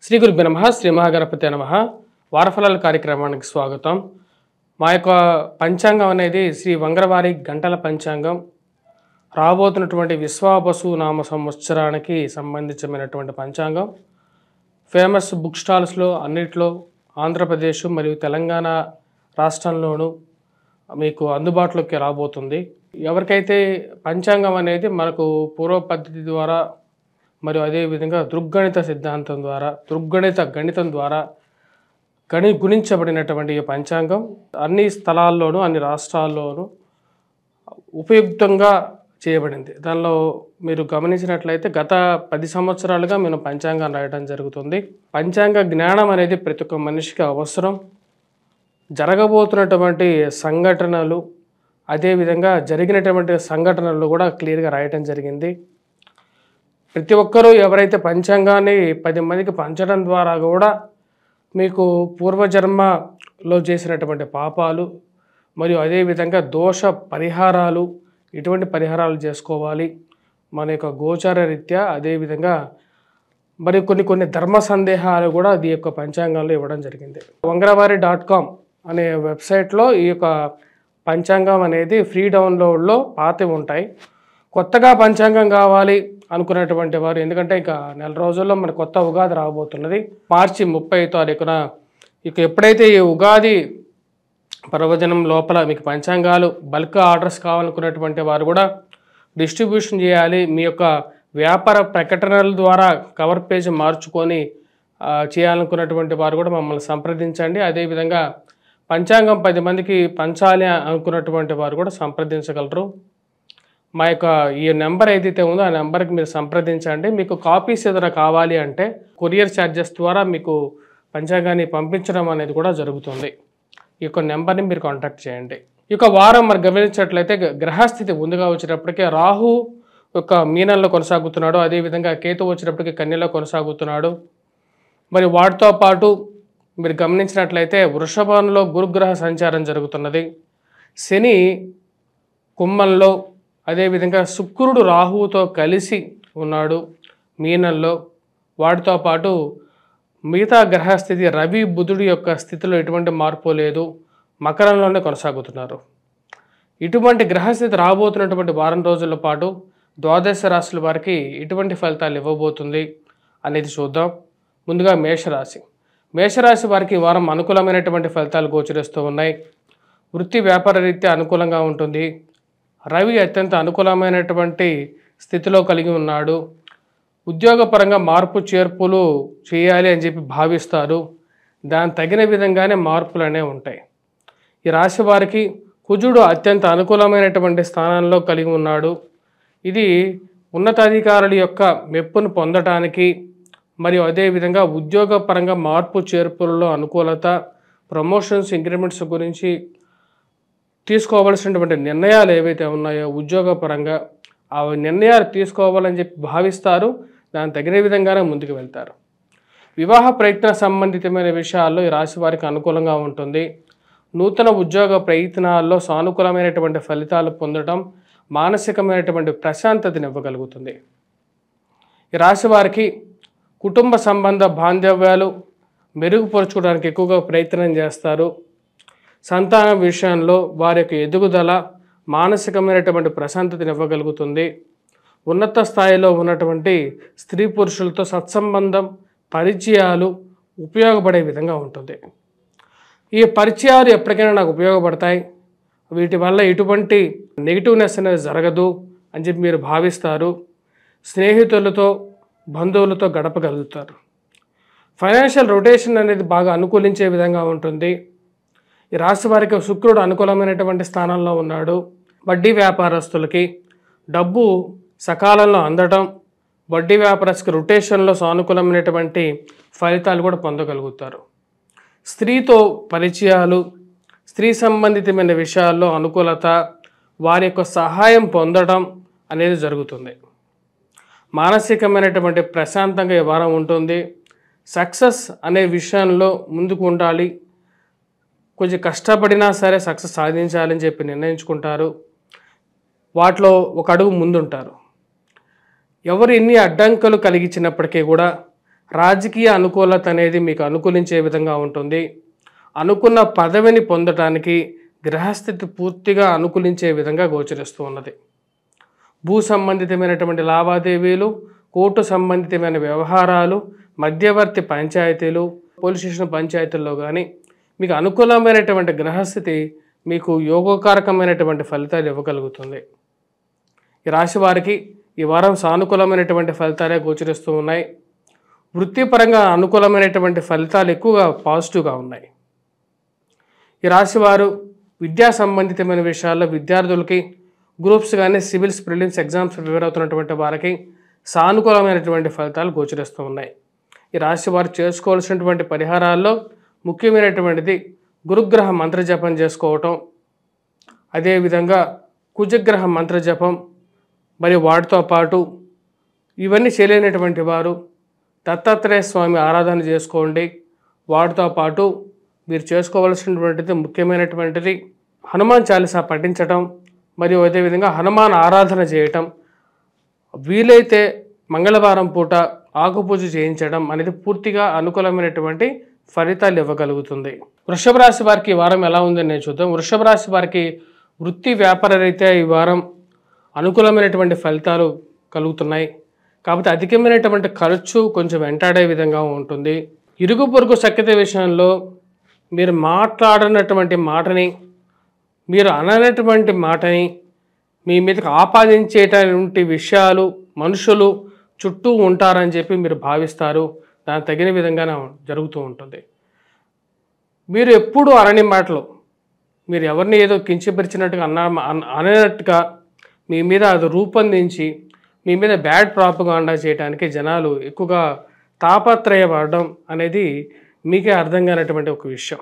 శ్రీ గురుభ్యో నమః. శ్రీ మహాగణపతి నమః. వారఫలాల కార్యక్రమానికి స్వాగతం. మా యొక్క పంచాంగం అనేది శ్రీ వంగరవారి గంటల పంచాంగం. రాబోతున్నటువంటి విశ్వావసు నామ సంవత్సరానికి సంబంధించినటువంటి పంచాంగం. ఫేమస్ బుక్ స్టాల్స్లో అన్నిట్లో ఆంధ్రప్రదేశ్ మరియు తెలంగాణ రాష్ట్రంలోనూ మీకు అందుబాటులోకి రాబోతుంది. ఎవరికైతే పంచాంగం అనేది మనకు పూర్వ పద్ధతి ద్వారా మరియు అదేవిధంగా దృగ్గణిత సిద్ధాంతం ద్వారా గణితం ద్వారా గుణించబడినటువంటి ఈ పంచాంగం అన్ని స్థలాల్లోనూ అన్ని రాష్ట్రాల్లోనూ ఉపయుక్తంగా చేయబడింది. దానిలో మీరు గమనించినట్లయితే గత 10 సంవత్సరాలుగా మేము పంచాంగం రాయడం జరుగుతుంది. పంచాంగ జ్ఞానం అనేది ప్రతి ఒక్క మనిషికి అవసరం. జరగబోతున్నటువంటి సంఘటనలు అదేవిధంగా జరిగినటువంటి సంఘటనలు కూడా క్లియర్గా రాయటం జరిగింది. ప్రతి ఒక్కరూ ఎవరైతే పంచాంగాన్ని 10 మందికి పంచడం ద్వారా కూడా మీకు పూర్వజన్మలో చేసినటువంటి పాపాలు మరియు అదేవిధంగా దోష పరిహారాలు ఇటువంటి పరిహారాలు చేసుకోవాలి మన యొక్క గోచార రీత్యా. అదేవిధంగా మరి కొన్ని ధర్మ సందేహాలు కూడా ఈ యొక్క పంచాంగంలో ఇవ్వడం జరిగింది. వంగరవారి.com అనే వెబ్సైట్లో ఈ యొక్క పంచాంగం అనేది ఫ్రీ డౌన్లోడ్లో పాతవి ఉంటాయి. కొత్తగా పంచాంగం కావాలి అనుకున్నటువంటి వారు, ఎందుకంటే ఇక నెల రోజుల్లో మన కొత్త ఉగాది రాబోతున్నది. మార్చి 30 తారీఖున ఇక ఎప్పుడైతే ఈ ఉగాది పర్వదినం లోపల మీకు పంచాంగాలు బల్క్ ఆర్డర్స్ కావాలనుకున్నటువంటి వారు కూడా డిస్ట్రిబ్యూషన్ చేయాలి. మీ యొక్క వ్యాపార ప్రకటనల ద్వారా కవర్ పేజ్ మార్చుకొని చేయాలనుకున్నటువంటి వారు కూడా మమ్మల్ని సంప్రదించండి. అదేవిధంగా పంచాంగం 10 మందికి పంచాలి అనుకున్నటువంటి వారు కూడా సంప్రదించగలరు. మా యొక్క ఈ నెంబర్ ఏదైతే ఉందో ఆ నెంబర్కి మీరు సంప్రదించండి. మీకు కాపీస్ ఏదైనా కావాలి అంటే కొరియర్ ఛార్జెస్ ద్వారా మీకు పంచాంగాన్ని పంపించడం అనేది కూడా జరుగుతుంది. ఈ యొక్క నెంబర్ని మీరు కాంటాక్ట్ చేయండి. ఈ యొక్క వారం మరి గమనించినట్లయితే గ్రహస్థితి ముందుగా వచ్చేటప్పటికే రాహు యొక్క మీనంలో కొనసాగుతున్నాడు. అదేవిధంగా కేతు వచ్చేటప్పటికి కన్యలో కొనసాగుతున్నాడు. మరి వాటితో పాటు మీరు గమనించినట్లయితే వృషభంలో గురుగ్రహ సంచారం జరుగుతున్నది. శని కుంభంలో, అదేవిధంగా శుక్రుడు రాహువుతో కలిసి ఉన్నాడు మీనంలో. వాటితో పాటు మిగతా గ్రహస్థితి రవి బుధుడి యొక్క స్థితిలో ఎటువంటి మార్పు లేదు, మకరంలోనే కొనసాగుతున్నారు. ఇటువంటి గ్రహస్థితి రాబోతున్నటువంటి వారం రోజుల పాటు ద్వాదశ రాశుల వారికి ఎటువంటి ఫలితాలు ఇవ్వబోతుంది అనేది చూద్దాం. ముందుగా మేషరాశి వారికి వారం అనుకూలమైనటువంటి ఫలితాలు గోచరిస్తూ ఉన్నాయి. వృత్తి వ్యాపార రీత్యా అనుకూలంగా ఉంటుంది. రవి అత్యంత అనుకూలమైనటువంటి స్థితిలో కలిగి ఉన్నాడు. ఉద్యోగపరంగా మార్పు చేర్పులు చేయాలి అని చెప్పి భావిస్తారు. దాని తగిన విధంగానే మార్పులు అనేవి ఉంటాయి. ఈ రాశి వారికి కుజుడు అత్యంత అనుకూలమైనటువంటి స్థానంలో కలిగి ఉన్నాడు. ఇది ఉన్నతాధికారుల యొక్క మెప్పును పొందటానికి మరియు అదేవిధంగా ఉద్యోగపరంగా మార్పు చేర్పులలో అనుకూలత, ప్రమోషన్స్, ఇంక్రిమెంట్స్ గురించి తీసుకోవాల్సినటువంటి నిర్ణయాలు ఏవైతే ఉన్నాయో ఉద్యోగపరంగా ఆ నిర్ణయాలు తీసుకోవాలని చెప్పి భావిస్తారు. దాని తగిన విధంగానే ముందుకు వెళ్తారు. వివాహ ప్రయత్న సంబంధితమైన విషయాల్లో ఈ రాశి వారికి అనుకూలంగా ఉంటుంది. నూతన ఉద్యోగ ప్రయత్నాల్లో సానుకూలమైనటువంటి ఫలితాలు పొందడం మానసికమైనటువంటి ప్రశాంతతని ఇవ్వగలుగుతుంది. ఈ రాశి వారికి కుటుంబ సంబంధ బాంధవ్యాలు మెరుగుపరుచుకోవడానికి ఎక్కువగా ప్రయత్నం చేస్తారు. సంతాన విషయంలో వారి యొక్క ఎదుగుదల మానసికమైనటువంటి ప్రశాంతతని ఇవ్వగలుగుతుంది. ఉన్నత స్థాయిలో ఉన్నటువంటి స్త్రీ పురుషులతో సత్సంబంధం, పరిచయాలు ఉపయోగపడే విధంగా ఉంటుంది. ఈ పరిచయాలు ఎప్పటికైనా నాకు ఉపయోగపడతాయి, వీటి వల్ల ఎటువంటి నెగిటివ్నెస్ అనేది జరగదు అని చెప్పి మీరు భావిస్తారు. స్నేహితులతో బంధువులతో గడపగలుగుతారు. ఫైనాన్షియల్ రొటేషన్ అనేది బాగా అనుకూలించే విధంగా ఉంటుంది. ఈ రాశి వారికి శుక్రుడు అనుకూలమైనటువంటి స్థానంలో ఉన్నాడు. వడ్డీ వ్యాపారస్తులకి డబ్బు సకాలంలో అందడం, వడ్డీ వ్యాపారస్తుకి రొటేషన్లో సానుకూలమైనటువంటి ఫలితాలు కూడా పొందగలుగుతారు. స్త్రీతో పరిచయాలు, స్త్రీ సంబంధితమైన విషయాల్లో అనుకూలత, వారి యొక్క సహాయం పొందడం అనేది జరుగుతుంది. మానసికమైనటువంటి ప్రశాంతంగా ఈ వారం ఉంటుంది. సక్సెస్ అనే విషయంలో ముందుకు ఉండాలి. కొంచెం కష్టపడినా సరే సక్సెస్ సాధించాలని చెప్పి నిర్ణయించుకుంటారు. వాటిలో ఒక అడుగు ముందుంటారు. ఎవరు ఎన్ని అడ్డంకులు కలిగించినప్పటికీ కూడా రాజకీయ అనుకూలత అనేది మీకు అనుకూలించే విధంగా ఉంటుంది. అనుకున్న పదవిని పొందటానికి గ్రహస్థితి పూర్తిగా అనుకూలించే విధంగా గోచరిస్తూ ఉన్నది. భూ సంబంధితమైనటువంటి లావాదేవీలు, కోర్టు సంబంధితమైన వ్యవహారాలు, మధ్యవర్తి పంచాయతీలు, పోలీస్ స్టేషన్ పంచాయతీల్లో కానీ మీకు అనుకూలమైనటువంటి గ్రహస్థితి మీకు యోగకారకమైనటువంటి ఫలితాలు ఇవ్వగలుగుతుంది. ఈ రాశి వారికి ఈ వారం సానుకూలమైనటువంటి ఫలితాలే గోచరిస్తూ ఉన్నాయి. వృత్తిపరంగా అనుకూలమైనటువంటి ఫలితాలు ఎక్కువగా పాజిటివ్గా ఉన్నాయి. ఈ రాశి వారు విద్యా సంబంధితమైన విషయాల్లో విద్యార్థులకి గ్రూప్స్ కానీ సివిల్స్ ప్రిలిమ్స్ ఎగ్జామ్స్ ప్రిపేర్ అవుతున్నటువంటి వారికి సానుకూలమైనటువంటి ఫలితాలు గోచరిస్తూ ఉన్నాయి. ఈ రాశి వారు చేసుకోవాల్సినటువంటి పరిహారాల్లో ముఖ్యమైనటువంటిది గురుగ్రహ మంత్రజపం చేసుకోవటం, అదేవిధంగా కుజగ్రహ మంత్రజపం, మరియు వాటితో పాటు ఇవన్నీ చేయలేనటువంటి వారు దత్తాత్రేయ స్వామి ఆరాధన చేసుకోండి. వాటితో పాటు మీరు చేసుకోవాల్సినటువంటిది ముఖ్యమైనటువంటిది హనుమాన్ చాలీసా పఠించటం, మరియు అదేవిధంగా హనుమాన్ ఆరాధన చేయటం, వీలైతే మంగళవారం పూట ఆకుపూజ చేయించడం అనేది పూర్తిగా అనుకూలమైనటువంటి ఫలితాలు ఇవ్వగలుగుతుంది. వృషభ రాశి వారికి ఈ వారం ఎలా ఉందని నేను చూద్దాం. వృషభ రాశి వారికి వృత్తి వ్యాపార రీత్యా ఈ వారం అనుకూలమైనటువంటి ఫలితాలు కలుగుతున్నాయి. కాకపోతే అధికమైనటువంటి ఖర్చు కొంచెం వెంటాడే విధంగా ఉంటుంది. ఇరుగు పొరుగు సఖ్యత విషయంలో మీరు మాట్లాడినటువంటి మాటని, మీరు అననటువంటి మాటని మీ మీదకి ఆపాదించేటువంటి విషయాలు మనుషులు చుట్టూ ఉంటారని చెప్పి మీరు భావిస్తారు. దానికి తగిన విధంగానే జరుగుతూ ఉంటుంది. మీరు ఎప్పుడు అనని మాటలు, మీరు ఎవరిని ఏదో కించపరిచినట్టుగా అననట్టుగా మీ మీద అది రూపొందించి మీ మీద బ్యాడ్ ప్రాపగాండా చేయడానికి జనాలు ఎక్కువగా తాపత్రయపడడం అనేది మీకే అర్థం కానటువంటి ఒక విషయం.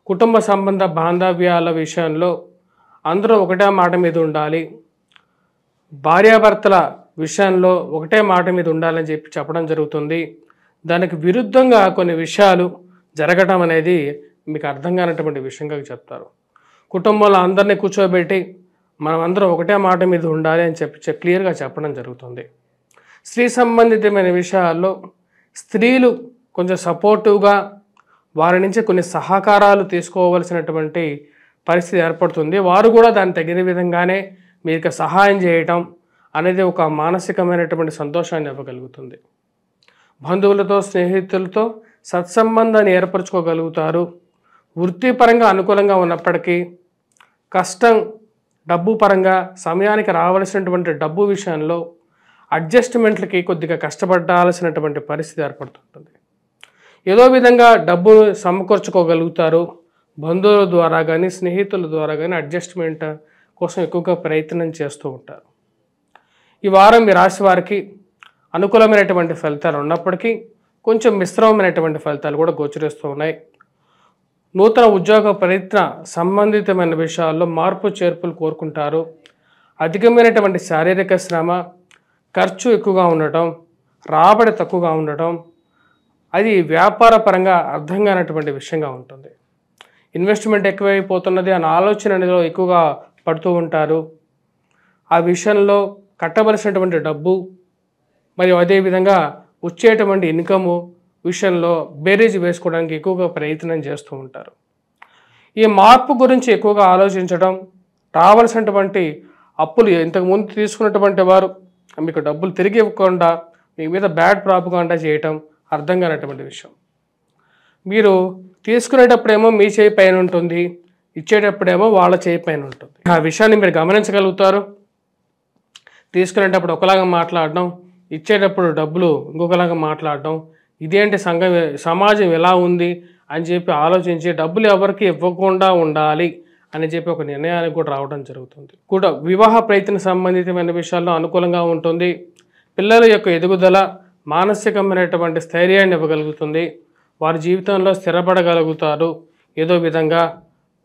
కుటుంబ సంబంధ బాంధవ్యాల విషయంలో అందరూ ఒకటే మాట మీద ఉండాలి, భార్యాభర్తల విషయంలో ఒకటే మాట మీద ఉండాలని చెప్పి చెప్పడం జరుగుతుంది. దానికి విరుద్ధంగా కొన్ని విషయాలు జరగడం అనేది మీకు అర్థం కానటువంటి విషయంగా చెప్తారు. కుటుంబంలో అందరినీ కూర్చోబెట్టి మనం అందరం ఒకటే మాట మీద ఉండాలి అని చెప్పి క్లియర్గా చెప్పడం జరుగుతుంది. స్త్రీ సంబంధితమైన విషయాల్లో స్త్రీలు కొంచెం సపోర్టివ్గా వారి నుంచి కొన్ని సహకారాలు తీసుకోవలసినటువంటి పరిస్థితి ఏర్పడుతుంది. వారు కూడా దాన్ని తగిన విధంగానే మీకు సహాయం చేయటం అనేది ఒక మానసికమైనటువంటి సంతోషాన్ని ఇవ్వగలుగుతుంది. బంధువులతో స్నేహితులతో సత్సంబంధాన్ని ఏర్పరచుకోగలుగుతారు. వృత్తిపరంగా అనుకూలంగా ఉన్నప్పటికీ కష్టం, డబ్బు పరంగా సమయానికి రావాల్సినటువంటి డబ్బు విషయంలో అడ్జస్ట్మెంట్లకి కొద్దిగా కష్టపడాల్సినటువంటి పరిస్థితి ఏర్పడుతుంటుంది. ఏదో విధంగా డబ్బు సమకూర్చుకోగలుగుతారు. బంధువుల ద్వారా కానీ స్నేహితుల ద్వారా కానీ అడ్జస్ట్మెంట్ కోసం ఎక్కువగా ప్రయత్నం చేస్తూ ఉంటారు. ఈ వారం మీ రాశి వారికి అనుకూలమైనటువంటి ఫలితాలు ఉన్నప్పటికీ కొంచెం మిశ్రమమైనటువంటి ఫలితాలు కూడా గోచరిస్తూ ఉన్నాయి. నూతన ఉద్యోగ ప్రయత్న సంబంధితమైన విషయాల్లో మార్పు చేర్పులు కోరుకుంటారు. అధికమైనటువంటి శారీరక శ్రమ, ఖర్చు ఎక్కువగా ఉండటం, రాబడి తక్కువగా ఉండటం అది వ్యాపార పరంగా అర్థం కానటువంటి విషయంగా ఉంటుంది. ఇన్వెస్ట్మెంట్ ఎక్కువైపోతున్నది అనే ఆలోచన అనేది ఎక్కువగా పడుతూ ఉంటారు. ఆ విషయంలో కట్టవలసినటువంటి డబ్బు మరియు అదేవిధంగా వచ్చేటువంటి ఇన్కము విషయంలో బేరీజ్ వేసుకోవడానికి ఎక్కువగా ప్రయత్నం చేస్తూ ఉంటారు. ఈ మార్పు గురించి ఎక్కువగా ఆలోచించడం, రావాల్సినటువంటి అప్పులు ఇంతకుముందు తీసుకున్నటువంటి వారు మీకు డబ్బులు తిరిగి ఇవ్వకుండా మీ మీద బ్యాడ్ ప్రాపగాండా చేయటం అర్థం కానటువంటి విషయం. మీరు తీసుకునేటప్పుడేమో మీ చేయి పైన ఉంటుంది, ఇచ్చేటప్పుడేమో వాళ్ళ చేయి పైన ఉంటుంది. ఆ విషయాన్ని మీరు గమనించగలుగుతారు. తీసుకునేటప్పుడు ఒకలాగా మాట్లాడడం, ఇచ్చేటప్పుడు డబ్బులు ఇంకొకలాగా మాట్లాడడం, ఇదేంటి సమాజం ఎలా ఉంది అని చెప్పి ఆలోచించి డబ్బులు ఎవరికి ఇవ్వకుండా ఉండాలి అని చెప్పి ఒక నిర్ణయానికి కూడా రావడం జరుగుతుంది. కూడా వివాహ ప్రయత్న సంబంధితమైన విషయాల్లో అనుకూలంగా ఉంటుంది. పిల్లల యొక్క ఎదుగుదల మానసికమైనటువంటి స్థైర్యాన్ని ఇవ్వగలుగుతుంది. వారి జీవితంలో స్థిరపడగలుగుతారు. ఏదో విధంగా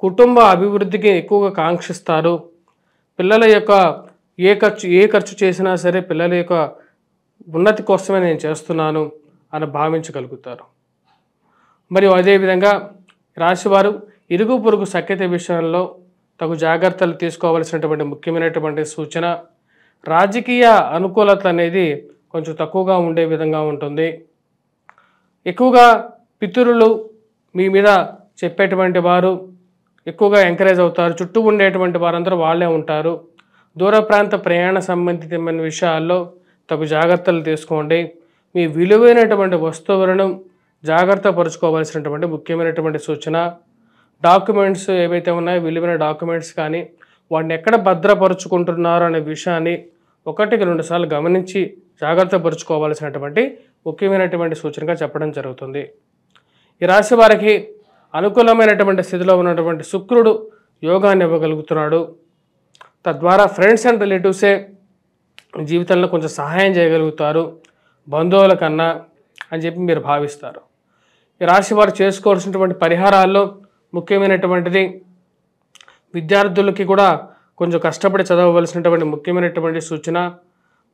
కుటుంబ అభివృద్ధికి ఎక్కువగా కాంక్షిస్తారు. పిల్లల యొక్క ఏ ఖర్చు చేసినా సరే పిల్లల యొక్క ఉన్నతి కోసమే నేను చేస్తున్నాను అని భావించగలుగుతారు. మరియు అదేవిధంగా రాశివారు ఇరుగు పొరుగు సఖ్యత విషయంలో తగు జాగ్రత్తలు తీసుకోవాల్సినటువంటి ముఖ్యమైనటువంటి సూచన, రాజకీయ అనుకూలత అనేది కొంచెం తక్కువగా ఉండే విధంగా ఉంటుంది. ఎక్కువగా పితరులు మీ మీద చెప్పేటువంటి వారు ఎక్కువగా ఎంకరేజ్ అవుతారు. చుట్టూ ఉండేటువంటి వారందరూ వాళ్ళే ఉంటారు. దూర ప్రాంత ప్రయాణ సంబంధితమైన విషయాల్లో తగు జాగ్రత్తలు తీసుకోండి. మీ విలువైనటువంటి వస్తువులను జాగ్రత్త పరుచుకోవాల్సినటువంటి ముఖ్యమైనటువంటి సూచన. డాక్యుమెంట్స్ ఏవైతే ఉన్నాయో విలువైన డాక్యుమెంట్స్ కానీ వాటిని ఎక్కడ భద్రపరుచుకుంటున్నారు అనే విషయాన్ని 1-2 సార్లు గమనించి జాగ్రత్త పరుచుకోవాల్సినటువంటి ముఖ్యమైనటువంటి సూచనగా చెప్పడం జరుగుతుంది. ఈ రాశి వారికి అనుకూలమైనటువంటి స్థితిలో ఉన్నటువంటి శుక్రుడు యోగాన్ని ఇవ్వగలుగుతున్నాడు. తద్వారా ఫ్రెండ్స్ అండ్ రిలేటివ్సే జీవితంలో కొంచెం సహాయం చేయగలుగుతారు బంధువుల కన్నా అని చెప్పి మీరు భావిస్తారు. ఈ రాశి వారు చేసుకోవాల్సినటువంటి పరిహారాల్లో ముఖ్యమైనటువంటిది విద్యార్థులకి కూడా కొంచెం కష్టపడి చదవవలసినటువంటి ముఖ్యమైనటువంటి సూచన.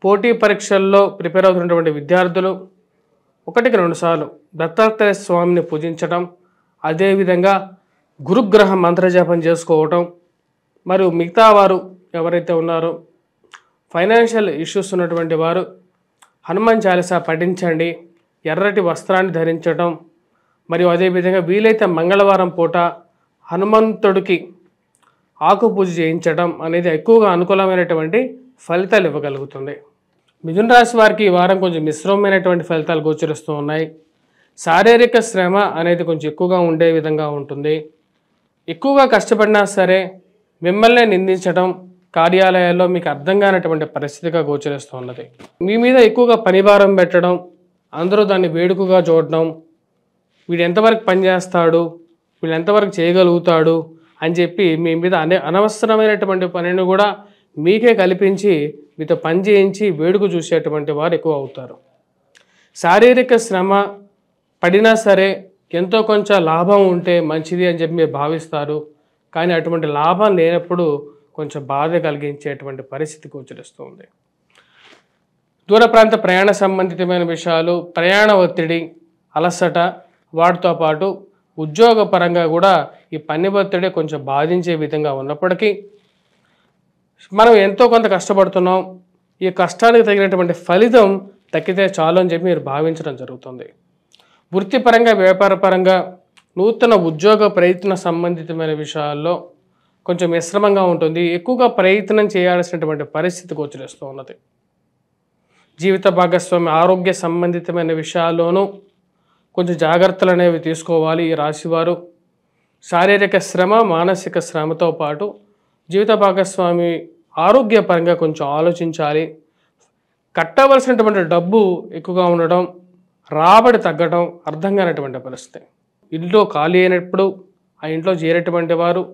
పోటీ పరీక్షల్లో ప్రిపేర్ అవుతున్నటువంటి విద్యార్థులు 1-2 సార్లు దత్తాత్రేయ స్వామిని పూజించడం, అదేవిధంగా గురుగ్రహ మంత్రజపం చేసుకోవటం, మరియు మిగతా వారు ఎవరైతే ఉన్నారో ఫైనాన్షియల్ ఇష్యూస్ ఉన్నటువంటి వారు హనుమాన్ చాలీసా పఠించండి, ఎర్రటి వస్త్రాన్ని ధరించడం, మరియు అదేవిధంగా వీలైతే మంగళవారం పూట హనుమంతుడికి ఆకు పూజ చేయించడం అనేది ఎక్కువగా అనుకూలమైనటువంటి ఫలితాలు ఇవ్వగలుగుతుంది. మిథున రాశి వారికి ఈ వారం కొంచెం మిశ్రమమైనటువంటి ఫలితాలు గోచరిస్తూ ఉన్నాయి. శారీరక శ్రమ అనేది కొంచెం ఎక్కువగా ఉండే విధంగా ఉంటుంది. ఎక్కువగా కష్టపడినా సరే మిమ్మల్ని నిందించడం కార్యాలయాల్లో మీకు అర్థం కానటువంటి పరిస్థితిగా గోచరిస్తూ ఉన్నది. మీ మీద ఎక్కువగా పనిభారం పెట్టడం, అందరూ దాన్ని వేడుకగా చూడడం, వీడు ఎంతవరకు పనిచేస్తాడు, వీడు ఎంతవరకు చేయగలుగుతాడు అని చెప్పి మీ మీద అనవసరమైనటువంటి పనిని కూడా మీకే కల్పించి మీతో పని చేయించి వేడుక చూసేటువంటి వారు ఎక్కువ అవుతారు. శారీరక శ్రమ పడినా సరే ఎంతో కొంచెం లాభం ఉంటే మంచిది అని చెప్పి మీరు భావిస్తారు. కానీ అటువంటి లాభం లేనప్పుడు కొంచెం బాధ కలిగించేటువంటి పరిస్థితి గోచరిస్తుంది. దూర ప్రాంత ప్రయాణ సంబంధితమైన విషయాలు, ప్రయాణ ఒత్తిడి, అలసట, వాటితో పాటు ఉద్యోగపరంగా కూడా ఈ పని ఒత్తిడి కొంచెం బాధించే విధంగా ఉన్నప్పటికీ మనం ఎంతో కొంత కష్టపడుతున్నాం, ఈ కష్టానికి తగినటువంటి ఫలితం దక్కితే చాలు అని చెప్పి మీరు భావించడం జరుగుతుంది. వృత్తిపరంగా, వ్యాపారపరంగా, నూతన ఉద్యోగ ప్రయత్న సంబంధితమైన విషయాల్లో కొంచెం మిశ్రమంగా ఉంటుంది. ఎక్కువగా ప్రయత్నం చేయాల్సినటువంటి పరిస్థితి గోచరిస్తూ ఉన్నది. జీవిత భాగస్వామి ఆరోగ్య సంబంధితమైన విషయాల్లోనూ కొంచెం జాగ్రత్తలు అనేవి తీసుకోవాలి ఈ రాశివారు. శారీరక శ్రమ, మానసిక శ్రమతో పాటు జీవిత భాగస్వామి ఆరోగ్యపరంగా కొంచెం ఆలోచించాలి. కట్టవలసినటువంటి డబ్బు ఎక్కువగా ఉండడం, రాబడి తగ్గడం అర్థం కానటువంటి పరిస్థితి. ఇంట్లో ఖాళీ అయినప్పుడు ఆ ఇంట్లో చేరేటువంటి వారు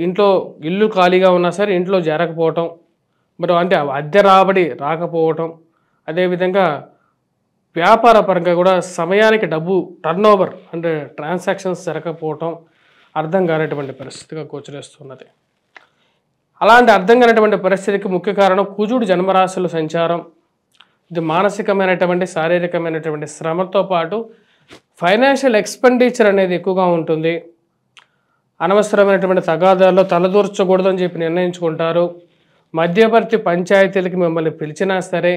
ఇంట్లో ఇల్లు ఖాళీగా ఉన్నా సరే ఇంట్లో చేరకపోవటం, మరి అంటే అద్దె రాబడి రాకపోవటం, అదేవిధంగా వ్యాపార పరంగా కూడా సమయానికి డబ్బు టర్నోవర్ అంటే ట్రాన్సాక్షన్స్ జరగకపోవటం అర్థం కానటువంటి పరిస్థితిగా గోచరిస్తున్నది. అలాంటి అర్థం కానటువంటి పరిస్థితికి ముఖ్య కారణం కుజుడు జన్మరాశుల సంచారం. ఇది మానసికమైనటువంటి, శారీరకమైనటువంటి శ్రమతో పాటు ఫైనాన్షియల్ ఎక్స్పెండిచర్ అనేది ఎక్కువగా ఉంటుంది. అనవసరమైనటువంటి తగాదాల్లో తలదూర్చకూడదని చెప్పి నిర్ణయించుకుంటారు. మధ్యవర్తి పంచాయతీలకి మిమ్మల్ని పిలిచినా సరే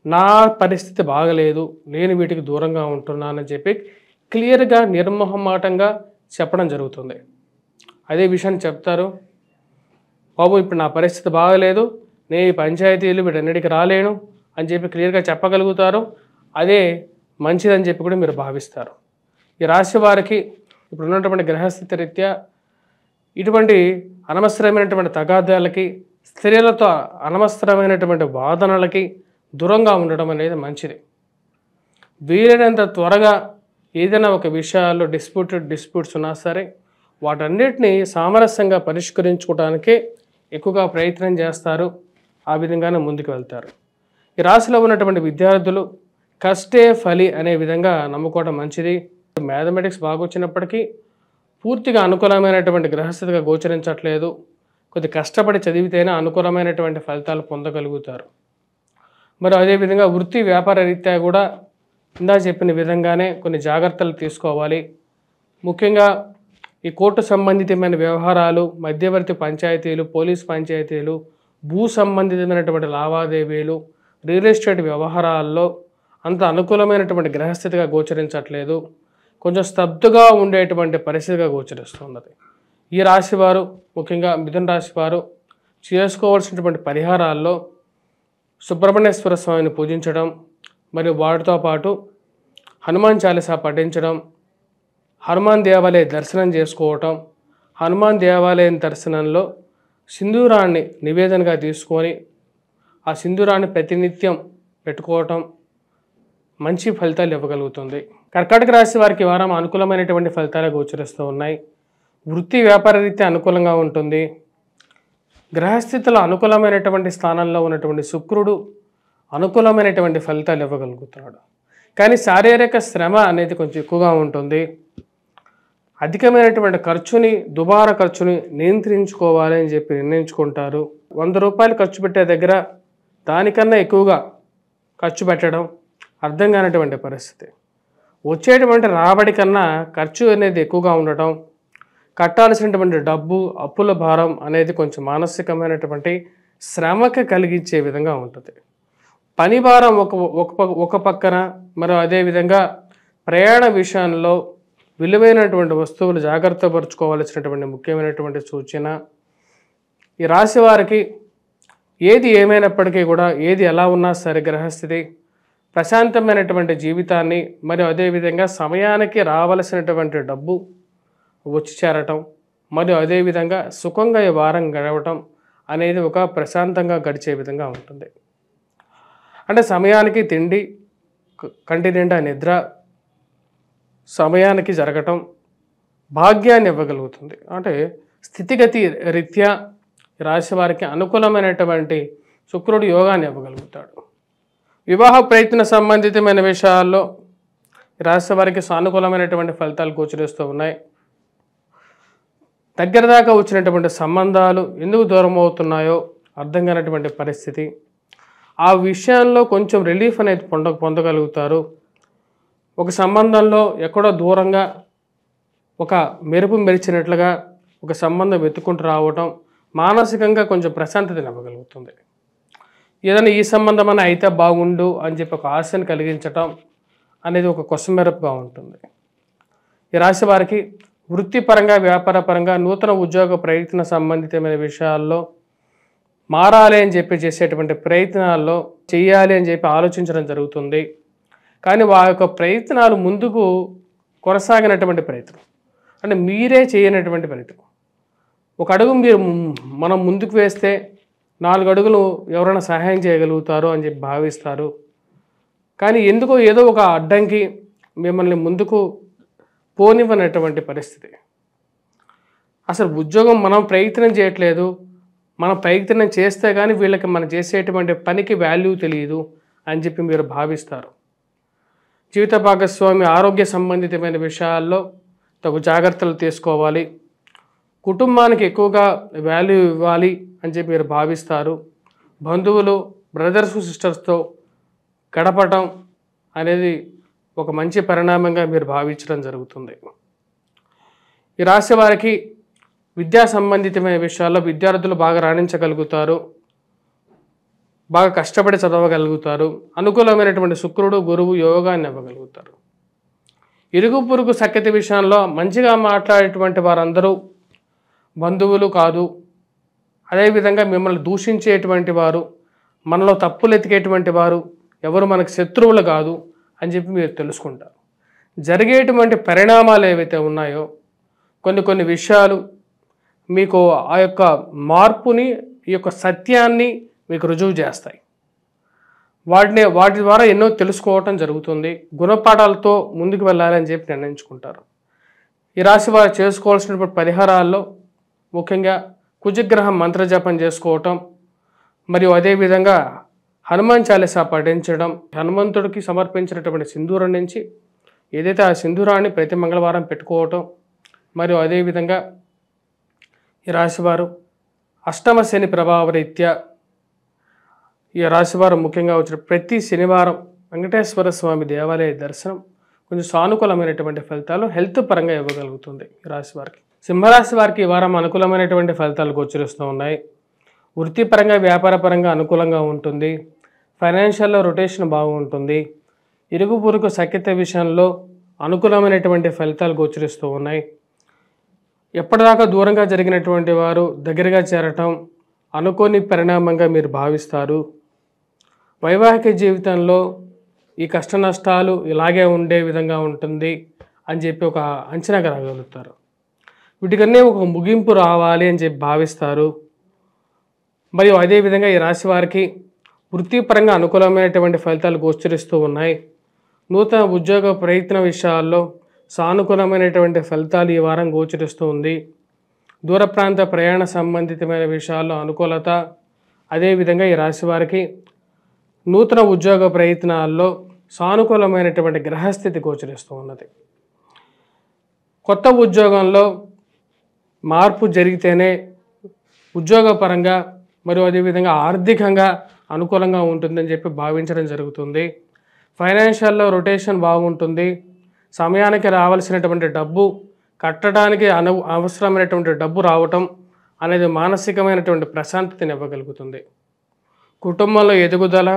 నా పరిస్థితి బాగలేదు, నేను వీటికి దూరంగా ఉంటున్నానని చెప్పి క్లియర్గా నిర్మోహమాటంగా చెప్పడం జరుగుతుంది. అదే విషయాన్ని చెప్తారు, బాబు ఇప్పుడు నా పరిస్థితి బాగలేదు, నేను ఈ పంచాయతీలు వీటన్నిటికీ రాలేను అని చెప్పి క్లియర్గా చెప్పగలుగుతారు. అదే మంచిదని చెప్పి కూడా మీరు భావిస్తారు. ఈ రాశి వారికి ఇప్పుడు ఉన్నటువంటి గ్రహస్థితి రీత్యా ఇటువంటి అనవసరమైనటువంటి తగాదాలకి, స్త్రీలతో అనవసరమైనటువంటి వాదనలకి దూరంగా ఉండడం అనేది మంచిది. వీలైనంత త్వరగా ఏదైనా ఒక విషయాల్లో డిస్ప్యూట్స్ ఉన్నా సరే వాటన్నిటిని సామరస్యంగా పరిష్కరించుకోవడానికే ఎక్కువగా ప్రయత్నం చేస్తారు. ఆ విధంగానే ముందుకు వెళ్తారు. ఈ రాశిలో ఉన్నటువంటి విద్యార్థులు కష్టే ఫలి అనే విధంగా నమ్ముకోవడం మంచిది. మ్యాథమెటిక్స్ బాగా వచ్చినప్పటికీ పూర్తిగా అనుకూలమైనటువంటి గ్రహస్థితిగా గోచరించట్లేదు. కొద్ది కష్టపడి చదివితేనే అనుకూలమైనటువంటి ఫలితాలు పొందగలుగుతారు. మరి అదేవిధంగా వృత్తి వ్యాపార రీత్యా కూడా ఇందా చెప్పిన విధంగానే కొన్ని జాగ్రత్తలు తీసుకోవాలి. ముఖ్యంగా ఈ కోర్టు సంబంధితమైన వ్యవహారాలు, మధ్యవర్తి పంచాయతీలు, పోలీస్ పంచాయతీలు, భూ సంబంధితమైనటువంటి లావాదేవీలు, రియల్ ఎస్టేట్ వ్యవహారాల్లో అంత అనుకూలమైనటువంటి గ్రహస్థితిగా గోచరించట్లేదు. కొంచెం స్తబ్దుగా ఉండేటువంటి పరిస్థితిగా గోచరిస్తున్నది. ఈ రాశివారు, ముఖ్యంగా మిథున రాశి వారు చేసుకోవాల్సినటువంటి పరిహారాల్లో సుబ్రహ్మణ్యేశ్వర స్వామిని పూజించడం, మరియు వాటితో పాటు హనుమాన్ చాలీసా పఠించడం, హనుమాన్ దేవాలయ దర్శనం చేసుకోవటం, హనుమాన్ దేవాలయం దర్శనంలో సింధూరాన్ని నివేదనగా తీసుకొని ఆ సింధూరాన్ని ప్రతినిత్యం పెట్టుకోవటం మంచి ఫలితాలు ఇవ్వగలుగుతుంది. కర్కాటక రాశి వారికి వారం అనుకూలమైనటువంటి ఫలితాలు గోచరిస్తూ ఉన్నాయి. వృత్తి వ్యాపార రీత్యా అనుకూలంగా ఉంటుంది. గ్రహస్థితిలో అనుకూలమైనటువంటి స్థానంలో ఉన్నటువంటి శుక్రుడు అనుకూలమైనటువంటి ఫలితాలు ఇవ్వగలుగుతున్నాడు. కానీ శారీరక శ్రమ అనేది కొంచెం ఎక్కువగా ఉంటుంది. అధికమైనటువంటి ఖర్చుని, దుబారా ఖర్చుని నియంత్రించుకోవాలి అని చెప్పి నిర్ణయించుకుంటారు. 100 రూపాయలు ఖర్చు పెట్టే దగ్గర దానికన్నా ఎక్కువగా ఖర్చు పెట్టడం అర్థం కానటువంటి పరిస్థితి. వచ్చేటువంటి రాబడి కన్నా ఖర్చు అనేది ఎక్కువగా ఉండటం, కట్టాల్సినటువంటి డబ్బు, అప్పుల భారం అనేది కొంచెం మానసికమైనటువంటి శ్రమకి కలిగించే విధంగా ఉంటుంది. పని భారం ఒక పక్కన, మరి అదేవిధంగా ప్రయాణ విషయంలో విలువైనటువంటి వస్తువులు జాగ్రత్త పరుచుకోవాల్సినటువంటి ముఖ్యమైనటువంటి సూచన. ఈ రాశి వారికి ఏది ఏమైనప్పటికీ కూడా, ఏది ఎలా ఉన్నా సరే గ్రహస్థితి ప్రశాంతమైనటువంటి జీవితాన్ని, మరియు అదేవిధంగా సమయానికి రావలసినటువంటి డబ్బు వచ్చి చేరటం, మరియు అదేవిధంగా సుఖంగా ఈ వారం గడవటం అనేది ఒక ప్రశాంతంగా గడిచే విధంగా ఉంటుంది. అంటే సమయానికి తిండి, కంటి నిండా నిద్ర సమయానికి జరగటం భాగ్యాన్ని ఇవ్వగలుగుతుంది. అంటే స్థితిగతి రీత్యా రాశి వారికి అనుకూలమైనటువంటి శుక్రుడు యోగాన్ని ఇవ్వగలుగుతాడు. వివాహ ప్రయత్న సంబంధితమైన విషయాల్లో రాశి వారికి సానుకూలమైనటువంటి ఫలితాలు గోచరిస్తూ ఉన్నాయి. దగ్గర దాకా వచ్చినటువంటి సంబంధాలు ఎందుకు దూరం అవుతున్నాయో అర్థం కానటువంటి పరిస్థితి. ఆ విషయంలో కొంచెం రిలీఫ్ అనేది పొందగలుగుతారు. ఒక సంబంధంలో ఎక్కడో దూరంగా ఒక మెరుపు మెరిచినట్లుగా ఒక సంబంధం వెతుక్కుంటూ రావటం మానసికంగా కొంచెం ప్రశాంతతని ఇవ్వగలుగుతుంది. ఏదైనా ఈ సంబంధం అని అయితే బాగుండు అని చెప్పి ఒక ఆశను కలిగించటం అనేది ఒక కొసమెరుపుగా ఉంటుంది. ఈ రాశి వారికి వృత్తిపరంగా, వ్యాపారపరంగా, నూతన ఉద్యోగ ప్రయత్న సంబంధితమైన విషయాల్లో మారాలి అని చెప్పి చేసేటువంటి ప్రయత్నాల్లో చేయాలి అని చెప్పి ఆలోచించడం జరుగుతుంది. కానీ వారి యొక్క ప్రయత్నాలు ముందుకు కొనసాగినటువంటి ప్రయత్నం, అంటే మీరే చేయనటువంటి ప్రయత్నం. ఒక అడుగు మనం ముందుకు వేస్తే 4 అడుగులు ఎవరైనా సహాయం చేయగలుగుతారో అని చెప్పి భావిస్తారు. కానీ ఎందుకో ఏదో ఒక అడ్డంకి మిమ్మల్ని ముందుకు పోనివ్వనటువంటి పరిస్థితి. అసలు ఉద్యోగం మనం ప్రయత్నం చేయట్లేదు, మనం ప్రయత్నం చేస్తే కానీ వీళ్ళకి మనం చేసేటువంటి పనికి వాల్యూ తెలియదు అని చెప్పి మీరు భావిస్తారు. జీవిత భాగస్వామి ఆరోగ్య సంబంధితమైన విషయాల్లో తగు జాగ్రత్తలు తీసుకోవాలి. కుటుంబానికి ఎక్కువగా వాల్యూ ఇవ్వాలి అని చెప్పి మీరు భావిస్తారు. బంధువులు, బ్రదర్స్, సిస్టర్స్తో గడపటం అనేది ఒక మంచి పరిణామంగా మీరు భావించడం జరుగుతుంది. ఈ రాశి వారికి విద్యా సంబంధితమైన విషయాల్లో విద్యార్థులు బాగా రాణించగలుగుతారు, బాగా కష్టపడి చదవగలుగుతారు. అనుకూలమైనటువంటి శుక్రుడు, గురువు యోగాన్ని ఇవ్వగలుగుతారు. ఇరుగు పొరుగు సఖ్యత విషయంలో మంచిగా మాట్లాడేటువంటి వారందరూ బంధువులు కాదు. అదేవిధంగా మిమ్మల్ని దూషించేటువంటి వారు, మనలో తప్పులు ఎతికేటువంటి వారు ఎవరు మనకు శత్రువులు కాదు అని చెప్పి మీరు తెలుసుకుంటారు. జరిగేటువంటి పరిణామాలు ఏవైతే ఉన్నాయో కొన్ని విషయాలు మీకు ఆ యొక్క మార్పుని, ఈ యొక్క సత్యాన్ని మీకు రుజువు చేస్తాయి. వాటి ద్వారా ఎన్నో తెలుసుకోవటం జరుగుతుంది. గుణపాఠాలతో ముందుకు వెళ్ళాలని చెప్పి నిర్ణయించుకుంటారు. ఈ రాశి వారు చేసుకోవాల్సినటువంటి పరిహారాల్లో ముఖ్యంగా కుజగ్రహం మంత్రజపం చేసుకోవటం, మరియు అదేవిధంగా హనుమాన్ చాలీసా పఠించడం, హనుమంతుడికి సమర్పించినటువంటి సింధూరం నుంచి ఏదైతే ఆ సింధూరాన్ని ప్రతి మంగళవారం పెట్టుకోవటం, మరియు అదేవిధంగా ఈ రాశివారు అష్టమ శని ప్రభావరీత్యా ఈ రాశివారు ముఖ్యంగా వచ్చిన ప్రతి శనివారం వెంకటేశ్వర స్వామి దేవాలయ దర్శనం కొంచెం సానుకూలమైనటువంటి ఫలితాలు హెల్త్ పరంగా ఇవ్వగలుగుతుంది. ఈ రాశి వారికి, సింహరాశి వారికి ఈ వారం అనుకూలమైనటువంటి ఫలితాలు గోచరిస్తూ ఉన్నాయి. వృత్తిపరంగా, వ్యాపారపరంగా అనుకూలంగా ఉంటుంది. ఫైనాన్షియల్లో రొటేషన్ బాగుంటుంది. ఇరుగు పొరుగు సఖ్యత విషయంలో అనుకూలమైనటువంటి ఫలితాలు గోచరిస్తూ ఉన్నాయి. ఎప్పటిదాకా దూరంగా జరిగినటువంటి వారు దగ్గరగా చేరటం అనుకోని పరిణామంగా మీరు భావిస్తారు. వైవాహిక జీవితంలో ఈ కష్ట నష్టాలు ఇలాగే ఉండే విధంగా ఉంటుంది అని చెప్పి ఒక అంచనాగా రాగలుగుతారు. వీటికన్నీ ఒక ముగింపు రావాలి అని చెప్పి భావిస్తారు. మరియు అదేవిధంగా ఈ రాశి వారికి వృత్తిపరంగా అనుకూలమైనటువంటి ఫలితాలు గోచరిస్తూ ఉన్నాయి. నూతన ఉద్యోగ ప్రయత్న విషయాల్లో సానుకూలమైనటువంటి ఫలితాలు ఈ వారం గోచరిస్తూ ఉంది. దూర ప్రాంత ప్రయాణ సంబంధితమైన విషయాల్లో అనుకూలత, అదేవిధంగా ఈ రాశి వారికి నూతన ఉద్యోగ ప్రయత్నాల్లో సానుకూలమైనటువంటి గ్రహస్థితి గోచరిస్తూ ఉన్నది. కొత్త ఉద్యోగంలో మార్పు జరిగితేనే ఉద్యోగపరంగా మరియు అదేవిధంగా ఆర్థికంగా అనుకూలంగా ఉంటుందని చెప్పి భావించడం జరుగుతుంది. ఫైనాన్షియల్లో రొటేషన్ బాగుంటుంది. సమయానికి రావాల్సినటువంటి డబ్బు కట్టడానికి అవసరమైనటువంటి డబ్బు రావటం అనేది మానసికమైనటువంటి ప్రశాంతతని ఇవ్వగలుగుతుంది. కుటుంబంలో ఎదుగుదల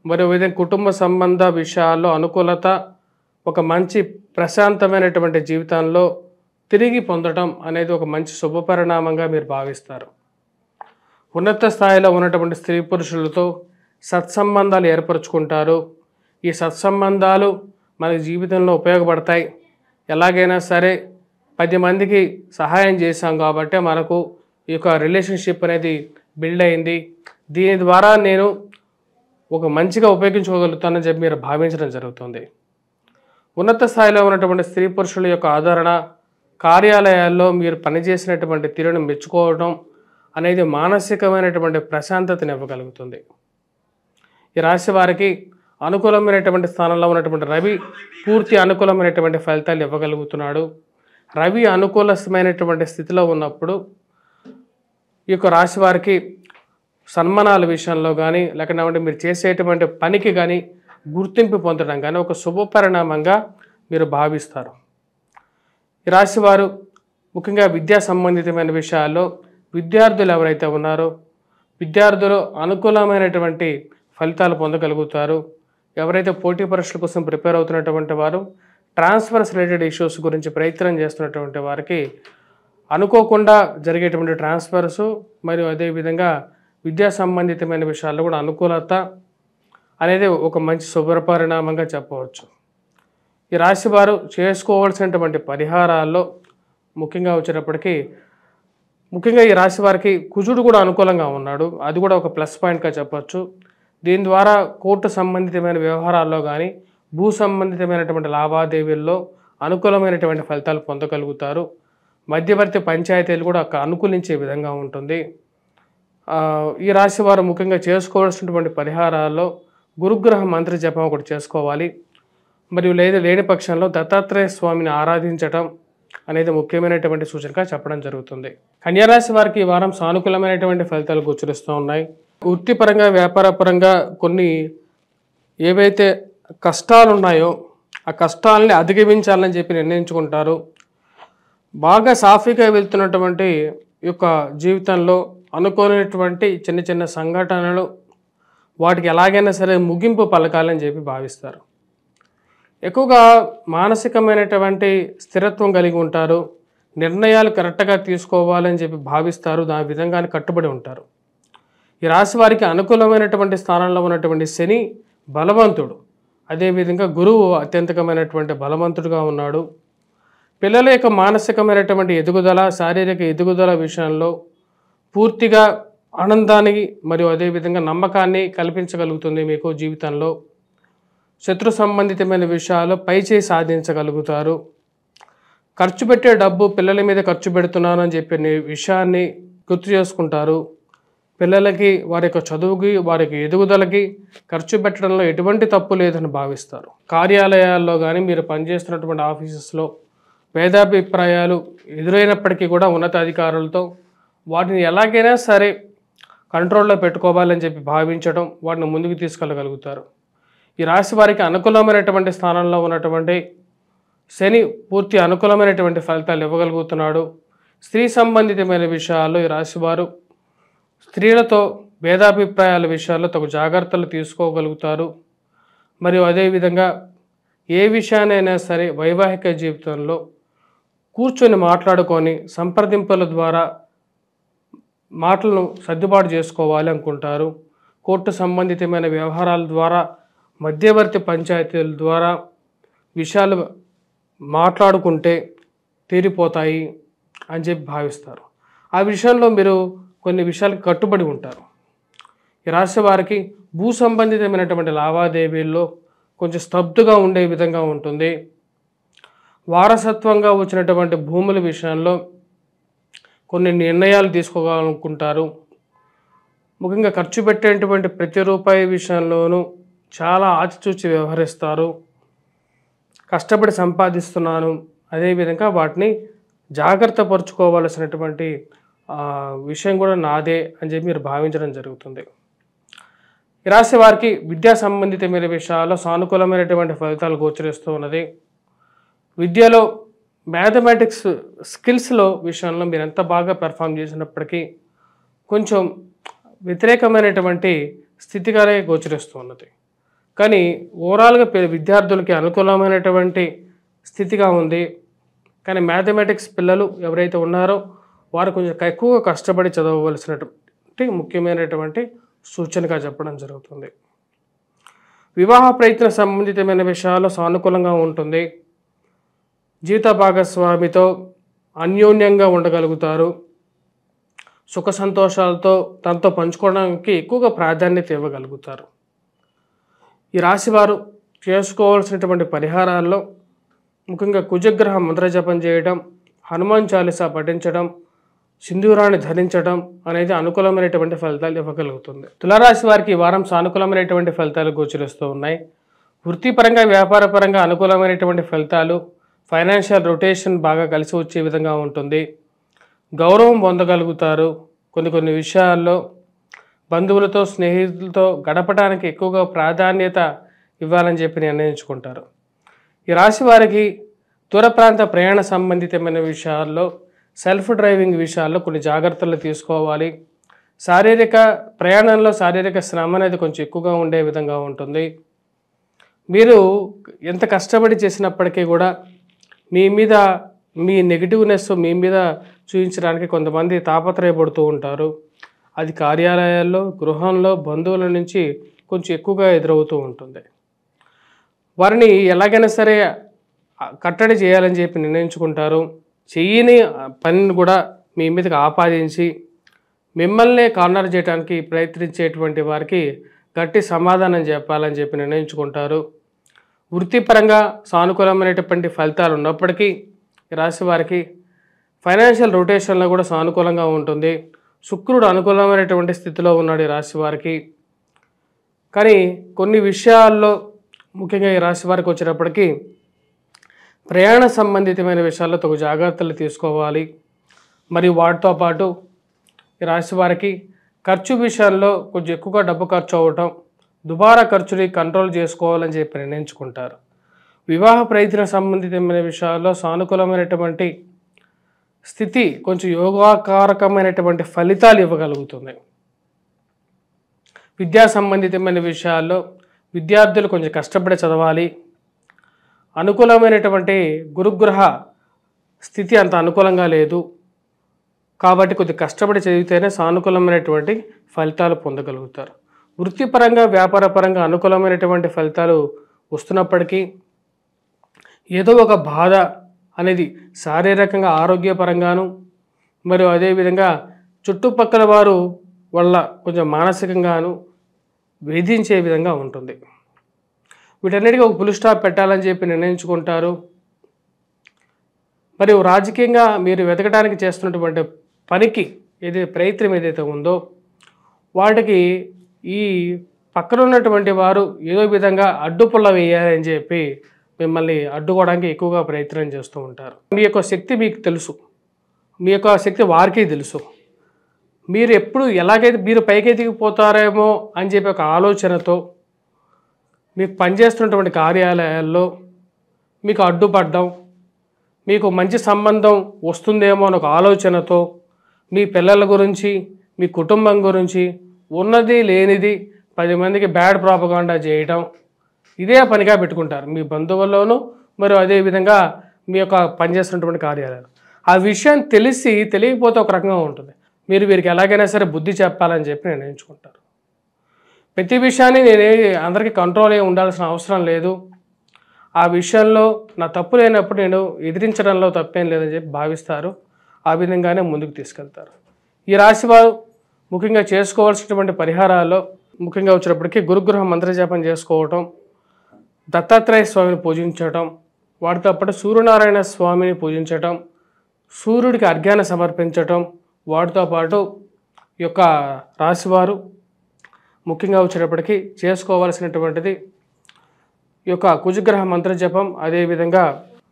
మరియు విధంగా కుటుంబ సంబంధ విషయాల్లో అనుకూలత, ఒక మంచి ప్రశాంతమైనటువంటి జీవితంలో తిరిగి పొందడం అనేది ఒక మంచి శుభపరిణామంగా మీరు భావిస్తారు. ఉన్నత స్థాయిలో ఉన్నటువంటి స్త్రీ పురుషులతో సత్సంబంధాలు ఏర్పరచుకుంటారు. ఈ సత్సంబంధాలు మన జీవితంలో ఉపయోగపడతాయి. ఎలాగైనా సరే 10 మందికి సహాయం చేశాం కాబట్టి మనకు ఈ యొక్క రిలేషన్షిప్ అనేది బిల్డ్ అయింది. దీని ద్వారా నేను ఒక మంచిగా ఉపయోగించుకోగలుగుతానని చెప్పి మీరు భావించడం జరుగుతుంది. ఉన్నత స్థాయిలో ఉన్నటువంటి స్త్రీ పురుషుల యొక్క ఆదరణ, కార్యాలయాల్లో మీరు పనిచేసినటువంటి తీరును మెచ్చుకోవడం అనేది మానసికమైనటువంటి ప్రశాంతతని ఇవ్వగలుగుతుంది. ఈ రాశి వారికి అనుకూలమైనటువంటి స్థానంలో ఉన్నటువంటి రవి పూర్తి అనుకూలమైనటువంటి ఫలితాలు ఇవ్వగలుగుతున్నాడు. రవి అనుకూలమైనటువంటి స్థితిలో ఉన్నప్పుడు ఈ యొక్క రాశి వారికి సన్మానాల విషయంలో కానీ, లేకపోతే మీరు చేసేటువంటి పనికి కానీ గుర్తింపు పొందడం కానీ ఒక శుభపరిణామంగా మీరు భావిస్తారు. ఈ రాశి వారు ముఖ్యంగా విద్యా సంబంధితమైన విషయాల్లో విద్యార్థులు ఎవరైతే ఉన్నారో విద్యార్థులు అనుకూలమైనటువంటి ఫలితాలు పొందగలుగుతారు. ఎవరైతే పోటీ పరీక్షల కోసం ప్రిపేర్ అవుతున్నటువంటి వారు ట్రాన్స్ఫర్స్ రిలేటెడ్ ఇష్యూస్ గురించి ప్రయత్నం చేస్తున్నటువంటి వారికి అనుకోకుండా జరిగేటువంటి ట్రాన్స్ఫర్స్ మరియు అదేవిధంగా విద్యా సంబంధితమైన విషయాల్లో కూడా అనుకూలత అనేది ఒక మంచి శుభపరిణామంగా చెప్పవచ్చు. ఈ రాశి వారు చేసుకోవాల్సినటువంటి పరిహారాల్లో ముఖ్యంగా వచ్చేటప్పటికీ ముఖ్యంగా ఈ రాశి వారికి కుజుడు కూడా అనుకూలంగా ఉన్నాడు. అది కూడా ఒక ప్లస్ పాయింట్గా చెప్పచ్చు. దీని ద్వారా కోర్టు సంబంధితమైన వ్యవహారాల్లో కానీ భూ సంబంధితమైనటువంటి లావాదేవీల్లో అనుకూలమైనటువంటి ఫలితాలు పొందగలుగుతారు. మధ్యవర్తి పంచాయతీలు కూడా అనుకూలించే విధంగా ఉంటుంది. ఈ రాశి వారు ముఖ్యంగా చేసుకోవాల్సినటువంటి పరిహారాల్లో గురుగ్రహ మంత్ర జపం ఒకటి చేసుకోవాలి. మరియు లేని పక్షంలో దత్తాత్రేయ స్వామిని ఆరాధించటం అనేది ముఖ్యమైనటువంటి సూచనగా చెప్పడం జరుగుతుంది. కన్యారాశి వారికి ఈ వారం సానుకూలమైనటువంటి ఫలితాలు గోచరిస్తూ ఉన్నాయి. వృత్తిపరంగా వ్యాపారపరంగా కొన్ని ఏవైతే కష్టాలు ఉన్నాయో ఆ కష్టాలని అధిగమించాలని చెప్పి నిర్ణయించుకుంటారు. బాగా సాఫీగా వెళ్తున్నటువంటి యొక్క జీవితంలో అనుకోనటువంటి చిన్న చిన్న సంఘటనలు వాటికి ఎలాగైనా సరే ముగింపు పలకాలని చెప్పి భావిస్తారు. ఎక్కువగా మానసికమైనటువంటి స్థిరత్వం కలిగి ఉంటారు. నిర్ణయాలు కరెక్ట్గా తీసుకోవాలని చెప్పి భావిస్తారు. దాని విధంగానే కట్టుబడి ఉంటారు. ఈ రాశి వారికి అనుకూలమైనటువంటి స్థానంలో ఉన్నటువంటి శని బలవంతుడు, అదేవిధంగా గురువు అత్యంతకమైనటువంటి బలవంతుడుగా ఉన్నాడు. పిల్లల యొక్క మానసికమైనటువంటి ఎదుగుదల, శారీరక ఎదుగుదల విషయంలో పూర్తిగా ఆనందానికి మరియు అదేవిధంగా నమ్మకాన్ని కల్పించగలుగుతుంది. మీకు జీవితంలో శత్రు సంబంధితమైన విషయాలు పైచేయి సాధించగలుగుతారు. ఖర్చు పెట్టే డబ్బు పిల్లల మీద ఖర్చు పెడుతున్నాను అని చెప్పి విషయాన్ని గుర్తు చేసుకుంటారు. పిల్లలకి వారి యొక్క చదువుకి వారికి ఎదుగుదలకి ఖర్చు పెట్టడంలో ఎటువంటి తప్పు లేదని భావిస్తారు. కార్యాలయాల్లో కానీ మీరు పనిచేస్తున్నటువంటి ఆఫీసెస్లో భేదాభిప్రాయాలు ఎదురైనప్పటికీ కూడా ఉన్నతాధికారులతో వాటిని ఎలాగైనా సరే కంట్రోల్లో పెట్టుకోవాలని చెప్పి భావించడం, వాటిని ముందుకు తీసుకెళ్ళగలుగుతారు. ఈ రాశి వారికి అనుకూలమైనటువంటి స్థానంలో ఉన్నటువంటి శని పూర్తి అనుకూలమైనటువంటి ఫలితాలు ఇవ్వగలుగుతున్నాడు. స్త్రీ సంబంధితమైన విషయాల్లో ఈ రాశివారు స్త్రీలతో భేదాభిప్రాయాల విషయాల్లో తగు జాగ్రత్తలు తీసుకోగలుగుతారు. మరియు అదేవిధంగా ఏ విషయానైనా సరే వైవాహిక జీవితంలో కూర్చొని మాట్లాడుకొని సంప్రదింపుల ద్వారా మాటలను సర్దుబాటు చేసుకోవాలి అనుకుంటారు. కోర్టు సంబంధితమైన వ్యవహారాల ద్వారా, మధ్యవర్తి పంచాయతీల ద్వారా విషయాలు మాట్లాడుకుంటే తీరిపోతాయి అని చెప్పి భావిస్తారు. ఆ విషయంలో మీరు కొన్ని విషయాలకు కట్టుబడి ఉంటారు. ఈ రాశి వారికి భూ సంబంధితమైనటువంటి లావాదేవీల్లో కొంచెం స్తబ్దుగా ఉండే విధంగా ఉంటుంది. వారసత్వంగా వచ్చినటువంటి భూముల విషయంలో కొన్ని నిర్ణయాలు తీసుకోవాలనుకుంటారు. ముఖ్యంగా ఖర్చు పెట్టేటువంటి ప్రతి రూపాయి విషయంలోనూ చాలా ఆచితూచి వ్యవహరిస్తారు. కష్టపడి సంపాదిస్తున్నాను, అదేవిధంగా వాటిని జాగ్రత్త పరుచుకోవాల్సినటువంటి విషయం కూడా నాదే అని చెప్పి మీరు భావించడం జరుగుతుంది. ఈ రాశి వారికి విద్యా సంబంధితమైన విషయాల్లో సానుకూలమైనటువంటి ఫలితాలు గోచరిస్తూ ఉన్నది. విద్యలో మ్యాథమెటిక్స్ స్కిల్స్లో విషయంలో మీరు ఎంత బాగా పెర్ఫామ్ చేసినప్పటికీ కొంచెం వ్యతిరేకమైనటువంటి స్థితిగానే గోచరిస్తూ ఉన్నది. కానీ ఓవరాల్గా విద్యార్థులకి అనుకూలమైనటువంటి స్థితిగా ఉంది. కానీ మ్యాథమెటిక్స్ పిల్లలు ఎవరైతే ఉన్నారో వారు కొంచెం ఎక్కువగా కష్టపడి చదవవలసినటువంటి ముఖ్యమైనటువంటి సూచనగా చెప్పడం జరుగుతుంది. వివాహ ప్రయత్న సంబంధితమైన విషయాల్లో సానుకూలంగా ఉంటుంది. జీవిత భాగస్వామితో అన్యోన్యంగా ఉండగలుగుతారు. సుఖ సంతోషాలతో తనతో పంచుకోవడానికి ఎక్కువగా ప్రాధాన్యత ఇవ్వగలుగుతారు. ఈ రాశివారు చేసుకోవాల్సినటువంటి పరిహారాల్లో ముఖ్యంగా కుజగ్రహ మంత్రజపం చేయడం, హనుమాన్ చాలీసా పఠించడం, సింధూరాన్ని ధరించడం అనేది అనుకూలమైనటువంటి ఫలితాలు ఇవ్వగలుగుతుంది. తులారాశి వారికి ఈ వారం సానుకూలమైనటువంటి ఫలితాలు గోచరిస్తూ ఉన్నాయి. వృత్తిపరంగా వ్యాపారపరంగా అనుకూలమైనటువంటి ఫలితాలు, ఫైనాన్షియల్ రొటేషన్ బాగా కలిసి వచ్చే విధంగా ఉంటుంది. గౌరవం పొందగలుగుతారు. కొన్ని విషయాల్లో బంధువులతో స్నేహితులతో గడపడానికి ఎక్కువగా ప్రాధాన్యత ఇవ్వాలని చెప్పి నిర్ణయించుకుంటారు. ఈ రాశి వారికి దూర ప్రాంత ప్రయాణ సంబంధితమైన విషయాల్లో, సెల్ఫ్ డ్రైవింగ్ విషయాల్లో కొన్ని జాగ్రత్తలు తీసుకోవాలి. ప్రయాణంలో శారీరక శ్రమ అనేది కొంచెం ఎక్కువగా ఉండే విధంగా ఉంటుంది. మీరు ఎంత కష్టపడి చేసినప్పటికీ కూడా మీ నెగిటివ్నెస్ మీ మీద చూపించడానికి కొంతమంది తాపత్రయపడుతూ ఉంటారు. అది కార్యాలయాల్లో, గృహంలో, బంధువుల నుంచి కొంచెం ఎక్కువగా ఎదురవుతూ ఉంటుంది. వారిని ఎలాగైనా సరే కట్టడి చేయాలని చెప్పి నిర్ణయించుకుంటారు. చెయ్యని పనిని కూడా మీ మీదకి ఆపాదించి మిమ్మల్ని కార్నర్ చేయడానికి ప్రయత్నించేటువంటి వారికి గట్టి సమాధానం చెప్పాలని చెప్పి నిర్ణయించుకుంటారు. వృత్తిపరంగా సానుకూలమైనటువంటి ఫలితాలు ఉన్నప్పటికీ ఈ రాశి వారికి ఫైనాన్షియల్ రొటేషన్లో కూడా సానుకూలంగా ఉంటుంది. శుక్రుడు అనుకూలమైనటువంటి స్థితిలో ఉన్నాడు ఈ రాశి వారికి. కానీ కొన్ని విషయాల్లో ముఖ్యంగా ఈ రాశి వారికి వచ్చేటప్పటికీ ప్రయాణ సంబంధితమైన విషయాల్లో తగు జాగ్రత్తలు తీసుకోవాలి. మరియు వాటితో పాటు ఈ రాశి వారికి ఖర్చు విషయాల్లో కొంచెం ఎక్కువగా డబ్బు ఖర్చు అవ్వటం, దుబారా ఖర్చుని కంట్రోల్ చేసుకోవాలని చెప్పి నిర్ణయించుకుంటారు. వివాహ ప్రయత్న సంబంధితమైన విషయాల్లో సానుకూలమైనటువంటి స్థితి కొంచెం యోగాకారకమైనటువంటి ఫలితాలు ఇవ్వగలుగుతుంది. విద్యా సంబంధితమైన విషయాల్లో విద్యార్థులు కొంచెం కష్టపడి చదవాలి. అనుకూలమైనటువంటి గురుగ్రహ స్థితి అంత అనుకూలంగా లేదు కాబట్టి కొద్ది కష్టపడి చదివితేనే సానుకూలమైనటువంటి ఫలితాలు పొందగలుగుతారు. వృత్తిపరంగా వ్యాపారపరంగా అనుకూలమైనటువంటి ఫలితాలు వస్తున్నప్పటికీ ఏదో ఒక బాధ అనేది శారీరకంగా ఆరోగ్యపరంగాను మరియు అదేవిధంగా చుట్టుపక్కల వారు వల్ల కొంచెం మానసికంగాను వేధించే విధంగా ఉంటుంది. వీటన్నిటికీ ఒక ఫుల్ స్టాప్ పెట్టాలని చెప్పి నిర్ణయించుకుంటారు. మరియు రాజకీయంగా మీరు వెతకడానికి చేస్తున్నటువంటి పనికి ప్రయత్నం ఏదైతే ఉందో వాటికి ఈ పక్కన ఉన్నటువంటి వారు ఏదో విధంగా అడ్డుపుల్ల వేయాలని చెప్పి మిమ్మల్ని అడ్డుకోవడానికి ఎక్కువగా ప్రయత్నం చేస్తూ ఉంటారు. మీ యొక్క శక్తి మీకు తెలుసు, మీ యొక్క శక్తి వారికి తెలుసు. మీరు ఎప్పుడు ఎలాగైతే మీరు పైకి ఎదిగిపోతారేమో అని చెప్పి ఒక ఆలోచనతో మీకు పనిచేస్తున్నటువంటి కార్యాలయాల్లో మీకు అడ్డుపడ్డం, మీకు మంచి సంబంధం వస్తుందేమో అని ఒక ఆలోచనతో మీ పిల్లల గురించి, మీ కుటుంబం గురించి ఉన్నది లేనిది 10 మందికి బ్యాడ్ ప్రాపగాండా చేయటం, ఇదే పనిగా పెట్టుకుంటారు మీ బంధువుల్లోనూ, మరియు అదేవిధంగా మీ యొక్క పనిచేస్తున్నటువంటి కార్యాలయాలు. ఆ విషయం తెలియకపోతే ఒక రకంగా ఉంటుంది. మీరు వీరికి ఎలాగైనా సరే బుద్ధి చెప్పాలని చెప్పి నిర్ణయించుకుంటారు. ప్రతి విషయాన్ని అందరికీ కంట్రోల్ అయ్యి ఉండాల్సిన అవసరం లేదు. ఆ విషయంలో నా తప్పు లేనప్పుడు నేను ఎదిరించడంలో తప్పేం లేదని చెప్పి భావిస్తారు. ఆ విధంగానే ముందుకు తీసుకెళ్తారు. ఈ రాశివారు ముఖ్యంగా చేసుకోవాల్సినటువంటి పరిహారాల్లో ముఖ్యంగా వచ్చేటప్పటికి గురుగ్రహ మంత్రజపం చేసుకోవటం, దత్తాత్రేయ స్వామిని పూజించటం, వాటితో పాటు సూర్యనారాయణ స్వామిని పూజించటం, సూర్యుడికి అర్ఘ్యాన్ని సమర్పించటం, వాటితో పాటు ఈ యొక్క రాశివారు ముఖ్యంగా వచ్చేటప్పటికి చేసుకోవాల్సినటువంటిది ఈ యొక్క కుజగ్రహ మంత్రజపం, అదేవిధంగా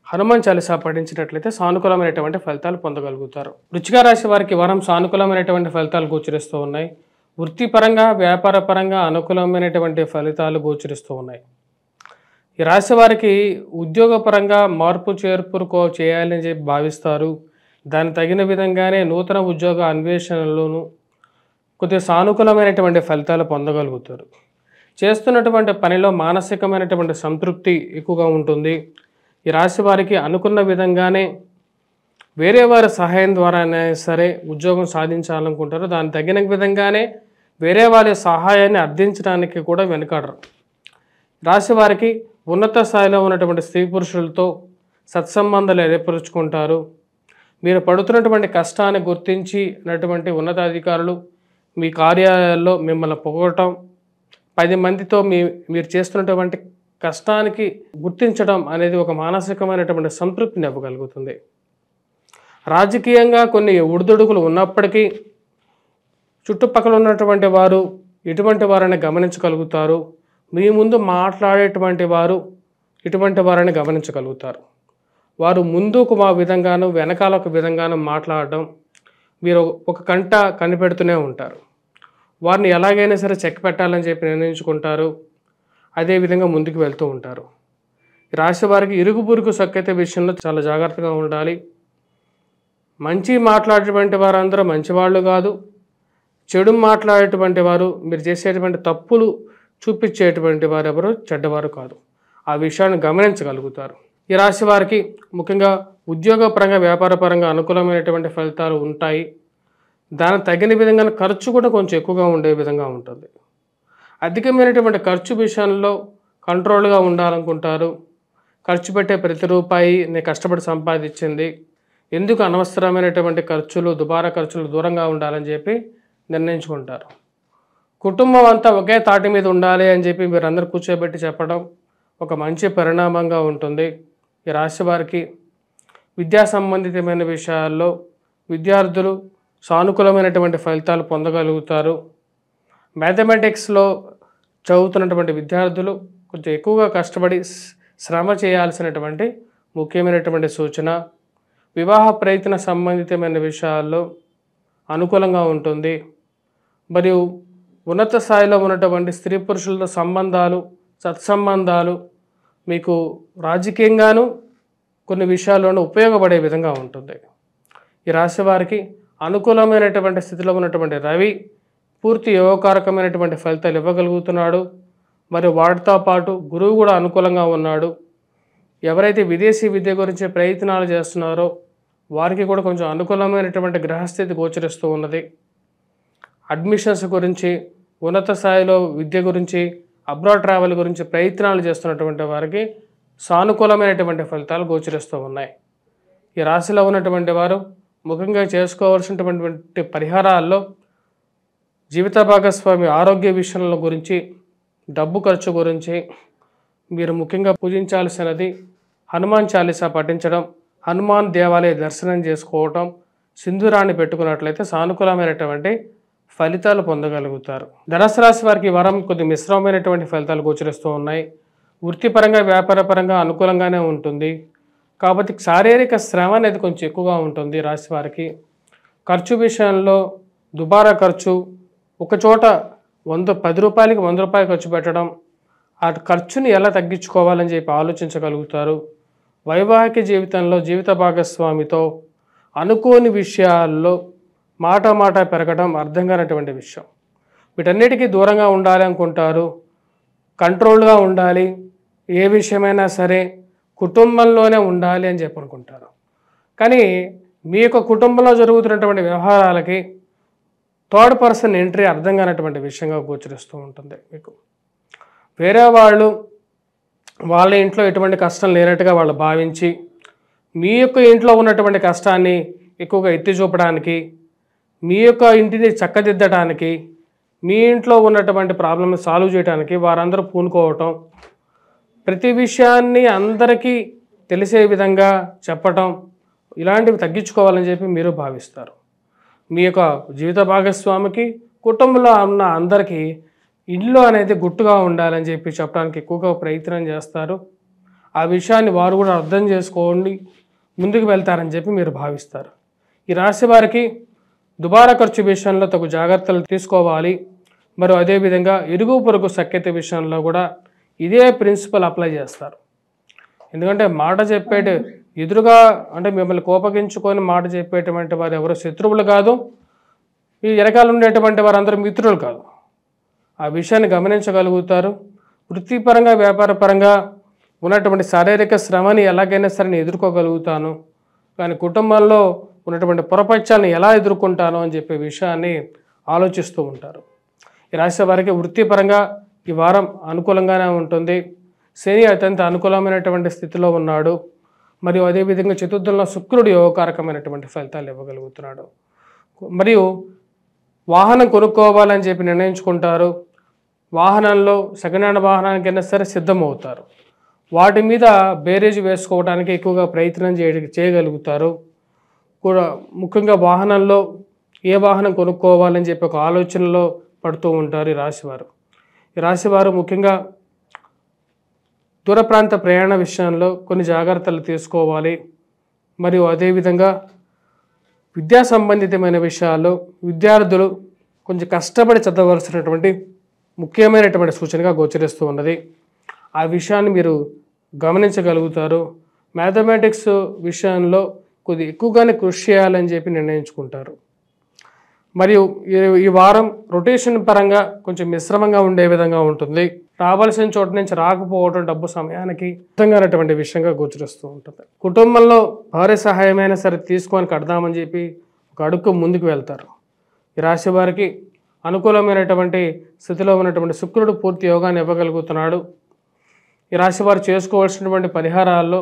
హనుమాన్ చాలీసా పఠించినట్లయితే సానుకూలమైనటువంటి ఫలితాలు పొందగలుగుతారు. వృశ్చిక రాశి వారికి వరం సానుకూలమైనటువంటి ఫలితాలు గోచరిస్తూ ఉన్నాయి. వృత్తిపరంగా వ్యాపార పరంగా అనుకూలమైనటువంటి ఫలితాలు గోచరిస్తూ ఉన్నాయి. ఈ రాశి వారికి ఉద్యోగపరంగా మార్పు చేర్పులు చేయాలని చెప్పి భావిస్తారు. దానికి తగిన విధంగానే నూతన ఉద్యోగ అన్వేషణలోనూ కొద్దిగా సానుకూలమైనటువంటి ఫలితాలు పొందగలుగుతారు. చేస్తున్నటువంటి పనిలో మానసికమైనటువంటి సంతృప్తి ఎక్కువగా ఉంటుంది. ఈ రాశి వారికి అనుకున్న విధంగానే వేరే వారి సహాయం ద్వారానే సరే ఉద్యోగం సాధించాలనుకుంటారు. దానికి తగిన విధంగానే వేరే వారి సహాయాన్ని అర్థించడానికి కూడా వెనుకాడరు. రాశి వారికి ఉన్నత స్థాయిలో ఉన్నటువంటి స్త్రీ పురుషులతో సత్సంబంధాలు ఏర్పరుచుకుంటారు. మీరు పడుతున్నటువంటి కష్టాన్ని గుర్తించినటువంటి ఉన్నతాధికారులు మీ కార్యాలయాల్లో మిమ్మల్ని పొగడటం, 10 మందితో మీరు చేస్తున్నటువంటి కష్టానికి గుర్తించడం అనేది ఒక మానసికమైనటువంటి సంతృప్తిని ఇవ్వగలుగుతుంది. రాజకీయంగా కొన్ని ఒడిదుడుకులు ఉన్నప్పటికీ చుట్టుపక్కల ఉన్నటువంటి వారు ఇటువంటి వారిని గమనించగలుగుతారు. మీ ముందు మాట్లాడేటువంటి వారు ఇటువంటి వారిని గమనించగలుగుతారు. వారు ముందుకు మా విధంగాను వెనకాల ఒక విధంగాను మాట్లాడడం మీరు ఒక కంట కనిపెడుతూనే ఉంటారు. వారిని ఎలాగైనా సరే చెక్ పెట్టాలని చెప్పి నిర్ణయించుకుంటారు. అదేవిధంగా ముందుకు వెళ్తూ ఉంటారు. రాశి వారికి ఇరుగు పొరుగు సఖ్యత విషయంలో చాలా జాగ్రత్తగా ఉండాలి. మంచి మాట్లాడేటువంటి వారందరూ మంచివాళ్ళు కాదు, చెడు మాట్లాడేటువంటి వారు, మీరు చేసేటువంటి తప్పులు చూపించేటువంటి వారు ఎవరు చెడ్డవారు కాదు. ఆ విషయాన్ని గమనించగలుగుతారు. ఈ రాశి వారికి ముఖ్యంగా ఉద్యోగపరంగా వ్యాపారపరంగా అనుకూలమైనటువంటి ఫలితాలు ఉంటాయి. దానికి తగిన విధంగా ఖర్చు కూడా కొంచెం ఎక్కువగా ఉండే విధంగా ఉంటుంది. అధికమైనటువంటి ఖర్చు విషయంలో కంట్రోల్గా ఉండాలనుకుంటారు. ఖర్చు పెట్టే ప్రతి రూపాయి నేను కష్టపడి సంపాదించింది, ఎందుకు అనవసరమైనటువంటి ఖర్చులు దుబారా ఖర్చులు దూరంగా ఉండాలని చెప్పి నిర్ణయించుకుంటారు. కుటుంబం అంతా ఒకే తాటి మీద ఉండాలి అని చెప్పి మీరు అందరూ కూర్చోబెట్టి చెప్పడం ఒక మంచి పరిణామంగా ఉంటుంది. ఈ రాశి వారికి విద్యా సంబంధితమైన విషయాల్లో విద్యార్థులు సానుకూలమైనటువంటి ఫలితాలు పొందగలుగుతారు. మ్యాథమెటిక్స్లో చదువుతున్నటువంటి విద్యార్థులు కొంచెం ఎక్కువగా కష్టపడి శ్రమ చేయాల్సినటువంటి ముఖ్యమైనటువంటి సూచన. వివాహ ప్రయత్న సంబంధితమైన విషయాల్లో అనుకూలంగా ఉంటుంది. మరియు ఉన్నత స్థాయిలో ఉన్నటువంటి స్త్రీ పురుషులతో సంబంధాలు సత్సంబంధాలు మీకు రాజకీయంగాను కొన్ని విషయాల్లోనూ ఉపయోగపడే విధంగా ఉంటుంది. ఈ రాశి వారికి అనుకూలమైనటువంటి స్థితిలో ఉన్నటువంటి రవి పూర్తి యోగకారకమైనటువంటి ఫలితాలు ఇవ్వగలుగుతున్నాడు. మరియు వాటితో పాటు గురువు కూడా అనుకూలంగా ఉన్నాడు. ఎవరైతే విదేశీ విద్య గురించి ప్రయత్నాలు చేస్తున్నారో వారికి కూడా కొంచెం అనుకూలమైనటువంటి గ్రహస్థితి గోచరిస్తూ ఉన్నది. అడ్మిషన్స్ గురించి, ఉన్నత స్థాయిలో విద్య గురించి, అబ్రాడ్ ట్రావెల్ గురించి ప్రయత్నాలు చేస్తున్నటువంటి వారికి సానుకూలమైనటువంటి ఫలితాలు గోచరిస్తూ ఉన్నాయి. ఈ రాశిలో ఉన్నటువంటి వారు ముఖ్యంగా చేసుకోవాల్సినటువంటి పరిహారాల్లో జీవిత భాగస్వామి ఆరోగ్య విషయాల గురించి, డబ్బు ఖర్చు గురించి మీరు ముఖ్యంగా పూజించాల్సినది హనుమాన్ చాలీసా పఠించడం, హనుమాన్ దేవాలయ దర్శనం చేసుకోవటం, సింధూరాన్ని పెట్టుకున్నట్లయితే సానుకూలమైనటువంటి ఫలితాలు పొందగలుగుతారు. ధనుసు రాశి వారికి వరం కొద్ది మిశ్రమమైనటువంటి ఫలితాలు గోచరిస్తూ ఉన్నాయి. వృత్తిపరంగా వ్యాపారపరంగా అనుకూలంగానే ఉంటుంది. కాబట్టి శారీరక శ్రమ అనేది కొంచెం ఎక్కువగా ఉంటుంది. రాశి వారికి ఖర్చు విషయంలో దుబారా ఖర్చు, ఒకచోట 10 రూపాయలకి 100 రూపాయలు ఖర్చు పెట్టడం, ఆ ఖర్చుని ఎలా తగ్గించుకోవాలని చెప్పి ఆలోచించగలుగుతారు. వైవాహిక జీవితంలో జీవిత భాగస్వామితో అనుకోని విషయాల్లో మాట పెరగడం అర్థం కానటువంటి విషయం. వీటన్నిటికీ దూరంగా ఉండాలి అనుకుంటారు. కంట్రోల్గా ఉండాలి, ఏ విషయమైనా సరే కుటుంబంలోనే ఉండాలి అని చెప్పి అనుకుంటారు. కానీ మీ యొక్క కుటుంబంలో జరుగుతున్నటువంటి వ్యవహారాలకి థర్డ్ పర్సన్ ఎంట్రీ అర్థం కానటువంటి విషయంగా గోచరిస్తూ ఉంటుంది. మీకు వేరే వాళ్ళు వాళ్ళ ఇంట్లో ఎటువంటి కష్టం లేనట్టుగా వాళ్ళు భావించి మీ యొక్క ఇంట్లో ఉన్నటువంటి కష్టాన్ని ఎక్కువగా ఎత్తి చూపడానికి, మీ యొక్క ఇంటిని చక్కదిద్దడానికి, మీ ఇంట్లో ఉన్నటువంటి ప్రాబ్లమ్ని సాల్వ్ చేయడానికి వారందరూ పూనుకోవటం, ప్రతి విషయాన్ని అందరికీ తెలిసే విధంగా చెప్పటం, ఇలాంటివి తగ్గించుకోవాలని చెప్పి మీరు భావిస్తారు. మీ యొక్క జీవిత భాగస్వామికి కుటుంబంలో ఉన్న అందరికీ ఇల్లు అనేది గుట్టుగా ఉండాలని చెప్పి చెప్పడానికి ఎక్కువగా ప్రయత్నం చేస్తారు. ఆ విషయాన్ని వారు కూడా అర్థం చేసుకోండి ముందుకు వెళ్తారని చెప్పి మీరు భావిస్తారు. ఈ రాశి వారికి దుబారా ఖర్చు విషయంలో తగు జాగ్రత్తలు తీసుకోవాలి. మరి అదేవిధంగా ఇరుగు పొరుగు సఖ్యత విషయంలో కూడా ఇదే ప్రిన్సిపల్ అప్లై చేస్తారు. ఎందుకంటే మాట చెప్పేటి ఎదురుగా అంటే మిమ్మల్ని కోపగించుకొని మాట చెప్పేటువంటి వారు ఎవరు శత్రువులు కాదు, ఈ వెనకాల ఉండేటువంటి వారందరూ మిత్రులు కాదు. ఆ విషయాన్ని గమనించగలుగుతారు. వృత్తిపరంగా వ్యాపారపరంగా ఉన్నటువంటి శారీరక శ్రమని ఎలాగైనా సరే నేను ఎదుర్కోగలుగుతాను, కానీ కుటుంబంలో ఉన్నటువంటి పొరపక్షాలను ఎలా ఎదుర్కొంటాను అని చెప్పే విషయాన్ని ఆలోచిస్తూ ఉంటారు. ఈ రాశి వారికి వృత్తిపరంగా ఈ వారం అనుకూలంగానే ఉంటుంది. శని అత్యంత అనుకూలమైనటువంటి స్థితిలో ఉన్నాడు. మరియు అదేవిధంగా చతుర్థంలో శుక్రుడు యోగకారకమైనటువంటి ఫలితాలు ఇవ్వగలుగుతున్నాడు. మరియు వాహనం కొనుక్కోవాలని చెప్పి నిర్ణయించుకుంటారు. వాహనంలో సెకండ్ హ్యాండ్ వాహనానికైనా సరే సిద్ధమవుతారు. వాటి మీద బేరేజ్ వేసుకోవడానికి ఎక్కువగా ప్రయత్నం చేయగలుగుతారు కూడా. ముఖ్యంగా వాహనంలో ఏ వాహనం కొనుక్కోవాలని చెప్పి ఒక ఆలోచనలో పడుతూ ఉంటారు ఈ రాశివారు. ఈ రాశివారు ముఖ్యంగా దూర ప్రాంత ప్రయాణ విషయంలో కొన్ని జాగ్రత్తలు తీసుకోవాలి. మరియు అదేవిధంగా విద్యా సంబంధితమైన విషయాల్లో విద్యార్థులు కొంచెం కష్టపడి చదవలసినటువంటి ముఖ్యమైనటువంటి సూచనగా గోచరిస్తూ ఉన్నది. ఆ విషయాన్ని మీరు గమనించగలుగుతారు. మ్యాథమెటిక్స్ విషయంలో కొద్ది ఎక్కువగానే కృషి చేయాలని చెప్పి నిర్ణయించుకుంటారు. మరియు ఈ వారం రొటేషన్ పరంగా కొంచెం మిశ్రమంగా ఉండే విధంగా ఉంటుంది. రావాల్సిన చోట నుంచి రాకపోవడం డబ్బు సమయానికి అర్థంగానటువంటి విషయంగా గోచరిస్తూ ఉంటుంది. కుటుంబంలో భార్య సహాయమైనా సరే తీసుకొని కడదామని చెప్పి ఒక అడుగు ముందుకు వెళ్తారు. ఈ రాశి వారికి అనుకూలమైనటువంటి స్థితిలో ఉన్నటువంటి శుక్రుడు పూర్తి యోగాన్ని ఇవ్వగలుగుతున్నాడు. ఈ రాశి వారు చేసుకోవాల్సినటువంటి పరిహారాల్లో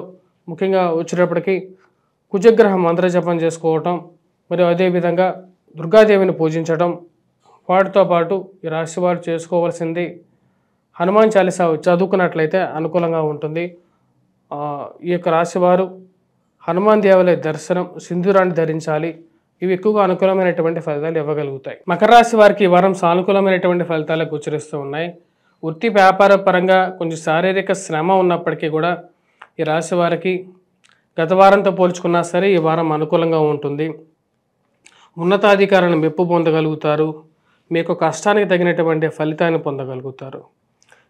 ముఖ్యంగా వచ్చేటప్పటికి కుజగ్రహ మంత్రజపం చేసుకోవటం, మరియు అదేవిధంగా దుర్గాదేవిని పూజించడం. వాటితో పాటు ఈ రాశి వారు చేసుకోవాల్సింది హనుమాన్ చాలీసా చదువుకున్నట్లయితే అనుకూలంగా ఉంటుంది. ఈ యొక్క రాశివారు హనుమాన్ దేవాలయ దర్శనం, సింధూరాన్ని ధరించాలి. ఇవి ఎక్కువగా అనుకూలమైనటువంటి ఫలితాలు ఇవ్వగలుగుతాయి. మకర రాశి వారికి ఈ వారం సానుకూలమైనటువంటి ఫలితాలు గోచరిస్తూ ఉన్నాయి. వృత్తి వ్యాపార పరంగా కొంచెం శారీరక శ్రమ ఉన్నప్పటికీ కూడా ఈ రాశి వారికి గత వారంతో పోల్చుకున్నా సరే ఈ వారం అనుకూలంగా ఉంటుంది. ఉన్నతాధికారులను మెప్పు పొందగలుగుతారు. మీకు కష్టానికి తగినటువంటి ఫలితాన్ని పొందగలుగుతారు.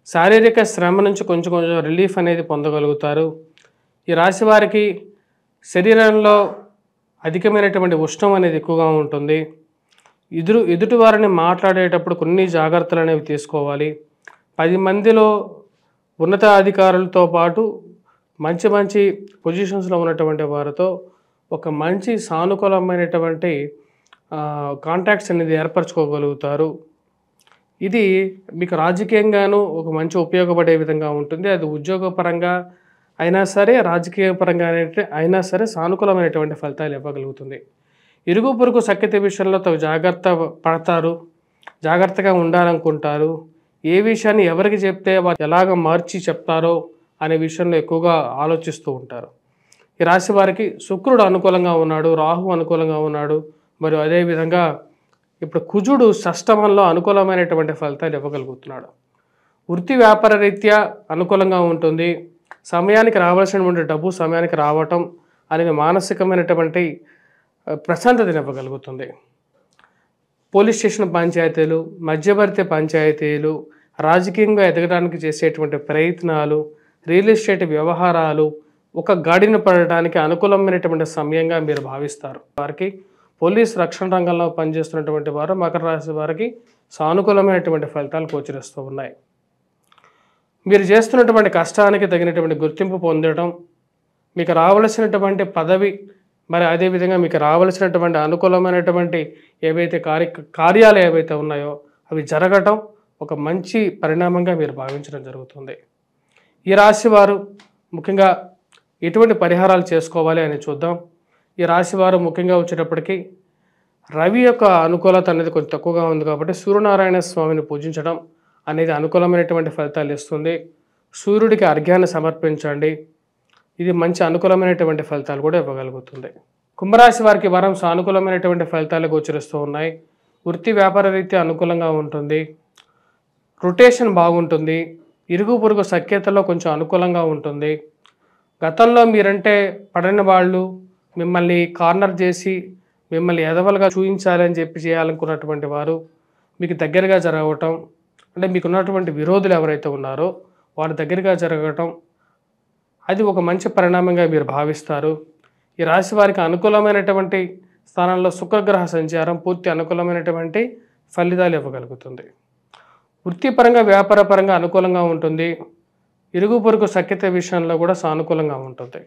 శారీరక శ్రమ నుంచి కొంచెం రిలీఫ్ అనేది పొందగలుగుతారు. ఈ రాశి వారికి శరీరంలో అధికమైనటువంటి ఉష్ణం అనేది ఎక్కువగా ఉంటుంది. ఎదుటి వారిని మాట్లాడేటప్పుడు కొన్ని జాగ్రత్తలు అనేవి తీసుకోవాలి. 10 మందిలో ఉన్నత అధికారులతో పాటు మంచి మంచి పొజిషన్స్లో ఉన్నటువంటి వారితో ఒక మంచి సానుకూలమైనటువంటి కాంటాక్ట్స్ అనేది ఏర్పరచుకోగలుగుతారు. ఇది మీకు రాజకీయంగానూ ఒక మంచి ఉపయోగపడే విధంగా ఉంటుంది. అది ఉద్యోగపరంగా అయినా సరే, రాజకీయ పరంగా అయినా సరే సానుకూలమైనటువంటి ఫలితాలు ఇవ్వగలుగుతుంది. ఇరుగు పొరుగు సఖ్యత విషయంలో తగు జాగ్రత్త పడతారు. జాగ్రత్తగా ఉండాలనుకుంటారు. ఏ విషయాన్ని ఎవరికి చెప్తే వారు ఎలాగ మార్చి చెప్తారో అనే విషయంలో ఎక్కువగా ఆలోచిస్తూ ఉంటారు. ఈ రాశి వారికి శుక్రుడు అనుకూలంగా ఉన్నాడు, రాహు అనుకూలంగా ఉన్నాడు. మరియు అదేవిధంగా ఇప్పుడు కుజుడు షష్టమంలో అనుకూలమైనటువంటి ఫలితాలు ఇవ్వగలుగుతున్నాడు. వృత్తి వ్యాపార రీత్యా అనుకూలంగా ఉంటుంది. సమయానికి రావాల్సినటువంటి డబ్బు సమయానికి రావటం అనేది మానసికమైనటువంటి ప్రశాంతతను ఇవ్వగలుగుతుంది. పోలీస్ స్టేషన్ పంచాయతీలు, మధ్యవర్తి పంచాయతీలు, రాజకీయంగా ఎదగడానికి చేసేటువంటి ప్రయత్నాలు, రియల్ ఎస్టేట్ వ్యవహారాలు ఒక గాడిన పడడానికి అనుకూలమైనటువంటి సమయంగా మీరు భావిస్తారు. వారికి పోలీస్ రక్షణ రంగంలో పనిచేస్తున్నటువంటి వారు మకర రాశి వారికి సానుకూలమైనటువంటి ఫలితాలు గోచరిస్తూ ఉన్నాయి. మీరు చేస్తున్నటువంటి కష్టానికి తగినటువంటి గుర్తింపు పొందడం, మీకు రావలసినటువంటి పదవి, మరి అదేవిధంగా మీకు రావలసినటువంటి అనుకూలమైనటువంటి ఏవైతే కార్యాలు ఏవైతే ఉన్నాయో అవి జరగటం ఒక మంచి పరిణామంగా మీరు భావించడం జరుగుతుంది. ఈ రాశి వారు ముఖ్యంగా ఎటువంటి పరిహారాలు చేసుకోవాలి అని చూద్దాం. ఈ రాశి వారు ముఖ్యంగా వచ్చేటప్పటికి రవి యొక్క అనుకూలత అనేది కొంచెం తక్కువగా ఉంది కాబట్టి సూర్యనారాయణ స్వామిని పూజించడం అనేది అనుకూలమైనటువంటి ఫలితాలు ఇస్తుంది. సూర్యుడికి అర్ఘ్యాన్ని సమర్పించండి, ఇది మంచి అనుకూలమైనటువంటి ఫలితాలు కూడా ఇవ్వగలుగుతుంది. కుంభరాశి వారికి వారం సానుకూలమైనటువంటి ఫలితాలు గోచరిస్తూ ఉన్నాయి. వృత్తి వ్యాపార రీత్యా అనుకూలంగా ఉంటుంది. రొటేషన్ బాగుంటుంది. ఇరుగు పొరుగు సఖ్యతలో కొంచెం అనుకూలంగా ఉంటుంది. గతంలో మీరంటే పడని వాళ్ళు మిమ్మల్ని కార్నర్ చేసి మిమ్మల్ని ఎదవలుగా చూపించాలి అని చెప్పి చేయాలనుకున్నటువంటి వారు మీకు దగ్గరగా జరగటం, అంటే మీకు ఉన్నటువంటి విరోధులు ఎవరైతే ఉన్నారో వారి దగ్గరగా జరగటం, అది ఒక మంచి పరిణామంగా మీరు భావిస్తారు. ఈ రాశి వారికి అనుకూలమైనటువంటి స్థానంలో శుక్రగ్రహ సంచారం పూర్తి అనుకూలమైనటువంటి ఫలితాలు ఇవ్వగలుగుతుంది. వృత్తిపరంగా వ్యాపారపరంగా అనుకూలంగా ఉంటుంది. ఇరుగు పొరుగు సఖ్యత విషయంలో కూడా సానుకూలంగా ఉంటుంది.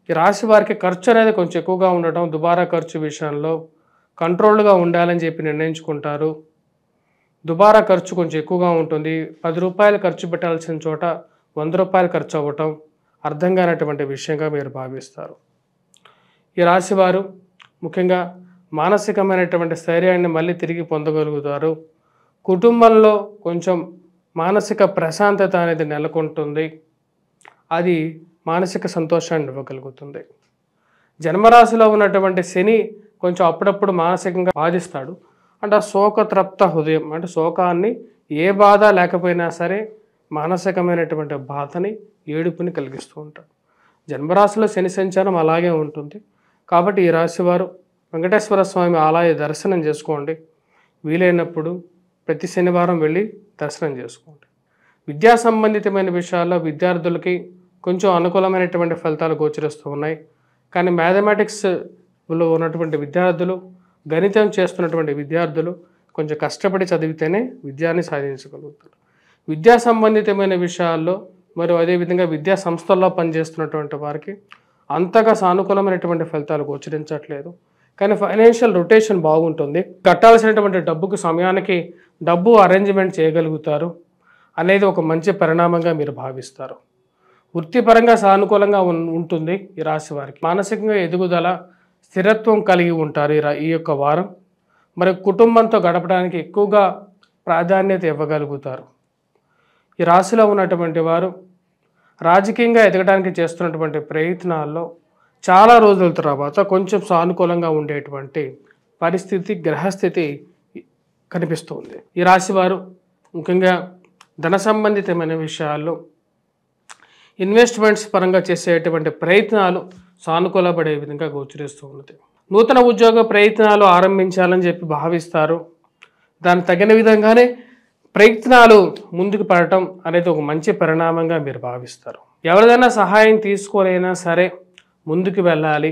ఈ రాశి వారికి ఖర్చు అనేది కొంచెం ఎక్కువగా ఉండటం, దుబారా ఖర్చు విషయంలో కంట్రోల్గా ఉండాలని చెప్పి నిర్ణయించుకుంటారు. దుబారా ఖర్చు కొంచెం ఎక్కువగా ఉంటుంది. 10 రూపాయలు ఖర్చు పెట్టాల్సిన చోట 100 రూపాయలు ఖర్చు అవ్వటం అర్థం కానటువంటి విషయంగా మీరు భావిస్తారు. ఈ రాశివారు ముఖ్యంగా మానసికమైనటువంటి స్థైర్యాన్ని మళ్ళీ తిరిగి పొందగలుగుతారు. కుటుంబంలో కొంచెం మానసిక ప్రశాంతత అనేది నెలకొంటుంది. అది మానసిక సంతోషాన్ని ఇవ్వగలుగుతుంది. జన్మరాశిలో ఉన్నటువంటి శని కొంచెం అప్పుడప్పుడు మానసికంగా బాధిస్తాడు. అంటే శోకతృప్త హృదయం, అంటే శోకాన్ని ఏ బాధ లేకపోయినా సరే మానసికమైనటువంటి బాధని ఏడుపుని కలిగిస్తూ ఉంటాడు. జన్మరాశిలో శని సంచారం అలాగే ఉంటుంది. కాబట్టి ఈ రాశివారు వెంకటేశ్వర స్వామి ఆలయ దర్శనం చేసుకోండి. వీలైనప్పుడు ప్రతి శనివారం వెళ్ళి దర్శనం చేసుకోండి. విద్యా సంబంధితమైన విషయాల్లో విద్యార్థులకి కొంచెం అనుకూలమైనటువంటి ఫలితాలు గోచరిస్తూ ఉన్నాయి. కానీ మ్యాథమెటిక్స్లో ఉన్నటువంటి విద్యార్థులు, గణితం చేస్తున్నటువంటి విద్యార్థులు కొంచెం కష్టపడి చదివితేనే విద్యాన్ని సాధించగలుగుతారు. విద్యా సంబంధితమైన విషయాల్లో మరియు అదేవిధంగా విద్యా సంస్థల్లో పనిచేస్తున్నటువంటి వారికి అంతగా సానుకూలమైనటువంటి ఫలితాలు గోచరించట్లేదు. కానీ ఫైనాన్షియల్ రొటేషన్ బాగుంటుంది. కట్టాల్సినటువంటి డబ్బుకు సమయానికి డబ్బు అరేంజ్మెంట్ చేయగలుగుతారు అనేది ఒక మంచి పరిణామంగా మీరు భావిస్తారు. వృత్తిపరంగా సానుకూలంగా ఉంటుంది ఈ రాశి వారికి. మానసికంగా ఎదుగుదల, స్థిరత్వం కలిగి ఉంటారు ఈ యొక్క వారం. మరి కుటుంబంతో గడపడానికి ఎక్కువగా ప్రాధాన్యత ఇవ్వగలుగుతారు. ఈ రాశిలో ఉన్నటువంటి వారు రాజకీయంగా ఎదగడానికి చేస్తున్నటువంటి ప్రయత్నాల్లో చాలా రోజుల తర్వాత కొంచెం సానుకూలంగా ఉండేటువంటి పరిస్థితి, గ్రహస్థితి కనిపిస్తుంది. ఈ రాశివారు ముఖ్యంగా ధన సంబంధితమైన విషయాల్లో ఇన్వెస్ట్మెంట్స్ పరంగా చేసేటువంటి ప్రయత్నాలు సానుకూలపడే విధంగా గోచరిస్తూ ఉన్నది. నూతన ఉద్యోగ ప్రయత్నాలు ఆరంభించాలని చెప్పి భావిస్తారు. దానికి తగిన విధంగానే ప్రయత్నాలు ముందుకు పడటం అనేది ఒక మంచి పరిణామంగా మీరు భావిస్తారు. ఎవరిదైనా సహాయం తీసుకోనైనా సరే ముందుకు వెళ్ళాలి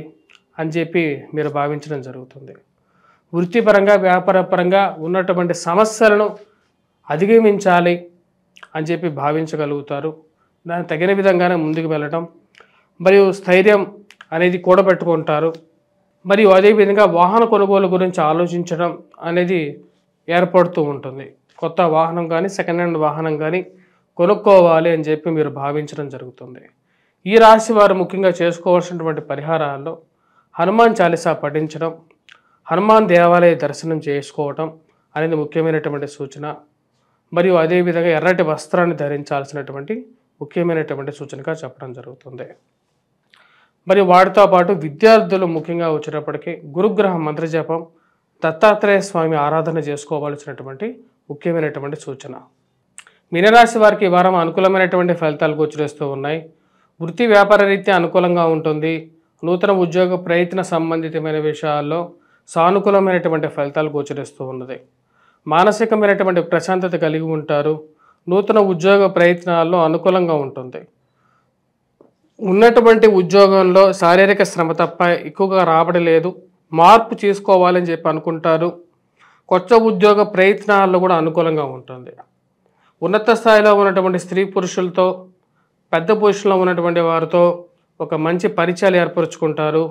అని చెప్పి మీరు భావించడం జరుగుతుంది. వృత్తిపరంగా వ్యాపారపరంగా ఉన్నటువంటి సమస్యలను అధిగమించాలి అని చెప్పి భావించగలుగుతారు. దానికి తగిన విధంగానే ముందుకు వెళ్ళటం మరియు స్థైర్యం అనేది కూడబెట్టుకుంటారు. మరియు అదేవిధంగా వాహన కొనుగోలు గురించి ఆలోచించడం అనేది ఏర్పడుతూ ఉంటుంది. కొత్త వాహనం కానీ సెకండ్ హ్యాండ్ వాహనం కానీ కొనుక్కోవాలి అని చెప్పి మీరు భావించడం జరుగుతుంది. ఈ రాశి వారు ముఖ్యంగా చేసుకోవాల్సినటువంటి పరిహారాల్లో హనుమాన్ చాలీసా పఠించడం, హనుమాన్ దేవాలయ దర్శనం చేసుకోవటం అనేది ముఖ్యమైనటువంటి సూచన. మరియు అదేవిధంగా ఎర్రటి వస్త్రాన్ని ధరించాల్సినటువంటి ముఖ్యమైనటువంటి సూచనగా చెప్పడం జరుగుతుంది. మరియు వాటితో పాటు విద్యార్థులు ముఖ్యంగా వచ్చేటప్పటికీ గురుగ్రహ మంత్రజపం, దత్తాత్రేయ స్వామి ఆరాధన చేసుకోవాల్సినటువంటి ముఖ్యమైనటువంటి సూచన. మీనరాశి వారికి ఈ వారం అనుకూలమైనటువంటి ఫలితాలు గోచరిస్తూ ఉన్నాయి. వృత్తి వ్యాపార రీత్యా అనుకూలంగా ఉంటుంది. నూతన ఉద్యోగ ప్రయత్న సంబంధితమైన విషయాల్లో సానుకూలమైనటువంటి ఫలితాలు గోచరిస్తూ ఉన్నది. మానసికమైనటువంటి ప్రశాంతత కలిగి ఉంటారు. నూతన ఉద్యోగ ప్రయత్నాల్లో అనుకూలంగా ఉంటుంది. ఉన్నటువంటి ఉద్యోగంలో శారీరక శ్రమ తప్ప ఎక్కువగా రాబడి లేదు. మార్పు చేసుకోవాలని చెప్పి అనుకుంటారు. కొత్త ఉద్యోగ ప్రయత్నాల్లో కూడా అనుకూలంగా ఉంటుంది. ఉన్నత స్థాయిలో ఉన్నటువంటి స్త్రీ పురుషులతో, పెద్ద పొజిషన్లో ఉన్నటువంటి వారితో ఒక మంచి పరిచయాలు ఏర్పరచుకుంటారు.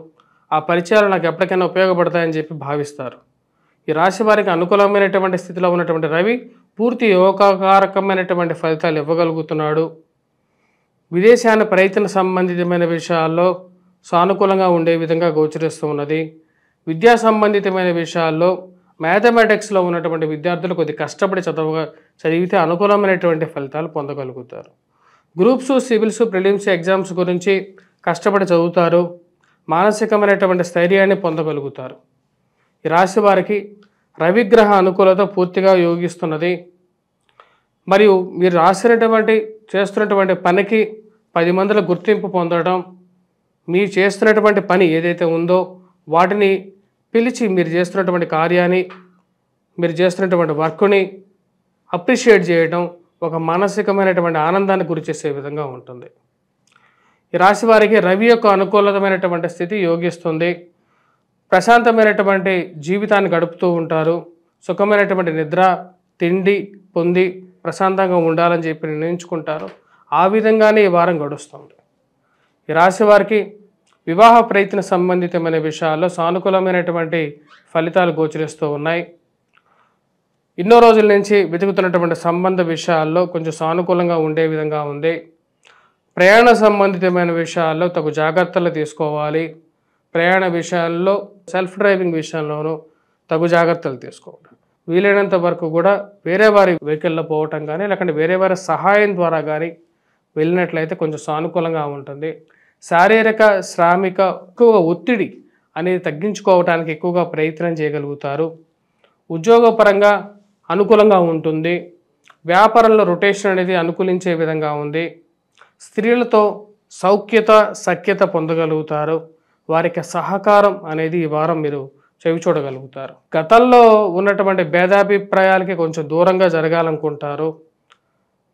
ఆ పరిచయాలు నాకు ఎప్పటికైనా ఉపయోగపడతాయని చెప్పి భావిస్తారు. ఈ రాశి వారికి అనుకూలమైనటువంటి స్థితిలో ఉన్నటువంటి రవి పూర్తి యోగకారకమైనటువంటి ఫలితాలు ఇవ్వగలుగుతున్నాడు. విదేశాన ప్రయత్న సంబంధితమైన విషయాల్లో సానుకూలంగా ఉండే విధంగా గోచరిస్తూ ఉన్నది. విద్యా సంబంధితమైన విషయాల్లో మ్యాథమెటిక్స్లో ఉన్నటువంటి విద్యార్థులు కొద్ది కష్టపడి చదివితే అనుకూలమైనటువంటి ఫలితాలు పొందగలుగుతారు. గ్రూప్స్, సివిల్స్, ప్రిలిమ్స్ ఎగ్జామ్స్ గురించి కష్టపడి చదువుతారు. మానసికమైనటువంటి స్థైర్యాన్ని పొందగలుగుతారు. ఈ రాశి వారికి రవిగ్రహ అనుకూలత పూర్తిగా యోగిస్తున్నది. మరియు మీరు చేస్తున్నటువంటి పనికి 10 మందిలో గుర్తింపు పొందడం, మీరు చేస్తున్నటువంటి పని ఏదైతే ఉందో వాటిని పిలిచి మీరు చేస్తున్నటువంటి కార్యాన్ని, మీరు చేస్తున్నటువంటి వర్క్ని అప్రిషియేట్ చేయడం ఒక మానసికమైనటువంటి ఆనందాన్ని గురిచేసే విధంగా ఉంటుంది. ఈ రాశి వారికి రవి యొక్క అనుకూలమైనటువంటి స్థితి యోగిస్తుంది. ప్రశాంతమైనటువంటి జీవితాన్ని గడుపుతూ ఉంటారు. సుఖమైనటువంటి నిద్ర, తిండి పొంది ప్రశాంతంగా ఉండాలని చెప్పి నిర్ణయించుకుంటారు. ఆ విధంగానే ఈ వారం గడుస్తుంది. ఈ రాశి వారికి వివాహ ప్రయత్న సంబంధితమైన విషయాల్లో సానుకూలమైనటువంటి ఫలితాలు గోచరిస్తూ ఉన్నాయి. ఎన్నో రోజుల నుంచి వెతుకుతున్నటువంటి సంబంధ విషయాల్లో కొంచెం సానుకూలంగా ఉండే విధంగా ఉంది. ప్రయాణ సంబంధితమైన విషయాల్లో తగు జాగ్రత్తలు తీసుకోవాలి. ప్రయాణ విషయాల్లో, సెల్ఫ్ డ్రైవింగ్ విషయంలోనూ తగు జాగ్రత్తలు తీసుకోవాలి. వీలైనంత వరకు కూడా వేరే వారి వెహికల్లో పోవటం కానీ, లేకుంటే వేరే వారి సహాయం ద్వారా కానీ వెళ్ళినట్లయితే కొంచెం సానుకూలంగా ఉంటుంది. శారీరక, శ్రామిక ఎక్కువ ఒత్తిడి అనేది తగ్గించుకోవటానికి ఎక్కువగా ప్రయత్నం చేయగలుగుతారు. ఉద్యోగపరంగా అనుకూలంగా ఉంటుంది. వ్యాపారంలో రొటేషన్ అనేది అనుకూలించే విధంగా ఉంది. స్త్రీలతో సఖ్యత పొందగలుగుతారు. వారికి సహకారం అనేది ఈ వారం మీరు చెవిచూడగలుగుతారు. గతంలో ఉన్నటువంటి భేదాభిప్రాయాలకి కొంచెం దూరంగా జరగాలనుకుంటారు.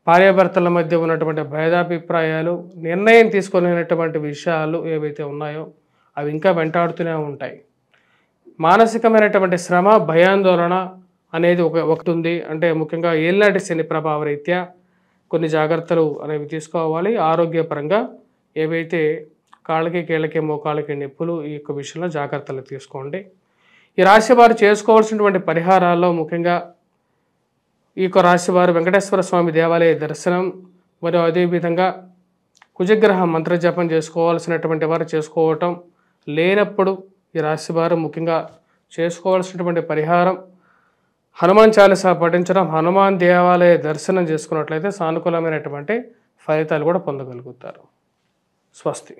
భార్యాభర్తల మధ్య ఉన్నటువంటి భేదాభిప్రాయాలు, నిర్ణయం తీసుకునేటువంటి విషయాలు ఏవైతే ఉన్నాయో అవి ఇంకా వెంటాడుతూనే ఉంటాయి. మానసికమైనటువంటి శ్రమ, భయాందోళన అనేది ఒకటి ఉంది. అంటే ముఖ్యంగా ఏళ్ళనాటి శని ప్రభావ రీత్యా కొన్ని జాగ్రత్తలు అనేవి తీసుకోవాలి. ఆరోగ్యపరంగా ఏవైతే కాళ్ళకి, కీళ్ళకి, మోకాళ్ళకి నొప్పులు, ఈ యొక్క విషయంలో జాగ్రత్తలు తీసుకోండి. ఈ రాశి వారు చేసుకోవాల్సినటువంటి పరిహారాల్లో ముఖ్యంగా ఈ యొక్క రాశి వారు వెంకటేశ్వర స్వామి దేవాలయ దర్శనం, మరియు అదేవిధంగా కుజగ్రహ మంత్రజపం చేసుకోవాల్సినటువంటి వారు చేసుకోవటం. లేనప్పుడు ఈ రాశి వారు ముఖ్యంగా చేసుకోవాల్సినటువంటి పరిహారం హనుమాన్ చాలీసా పఠించడం, హనుమాన్ దేవాలయ దర్శనం చేసుకున్నట్లయితే సానుకూలమైనటువంటి ఫలితాలు కూడా పొందగలుగుతారు. స్వస్తి.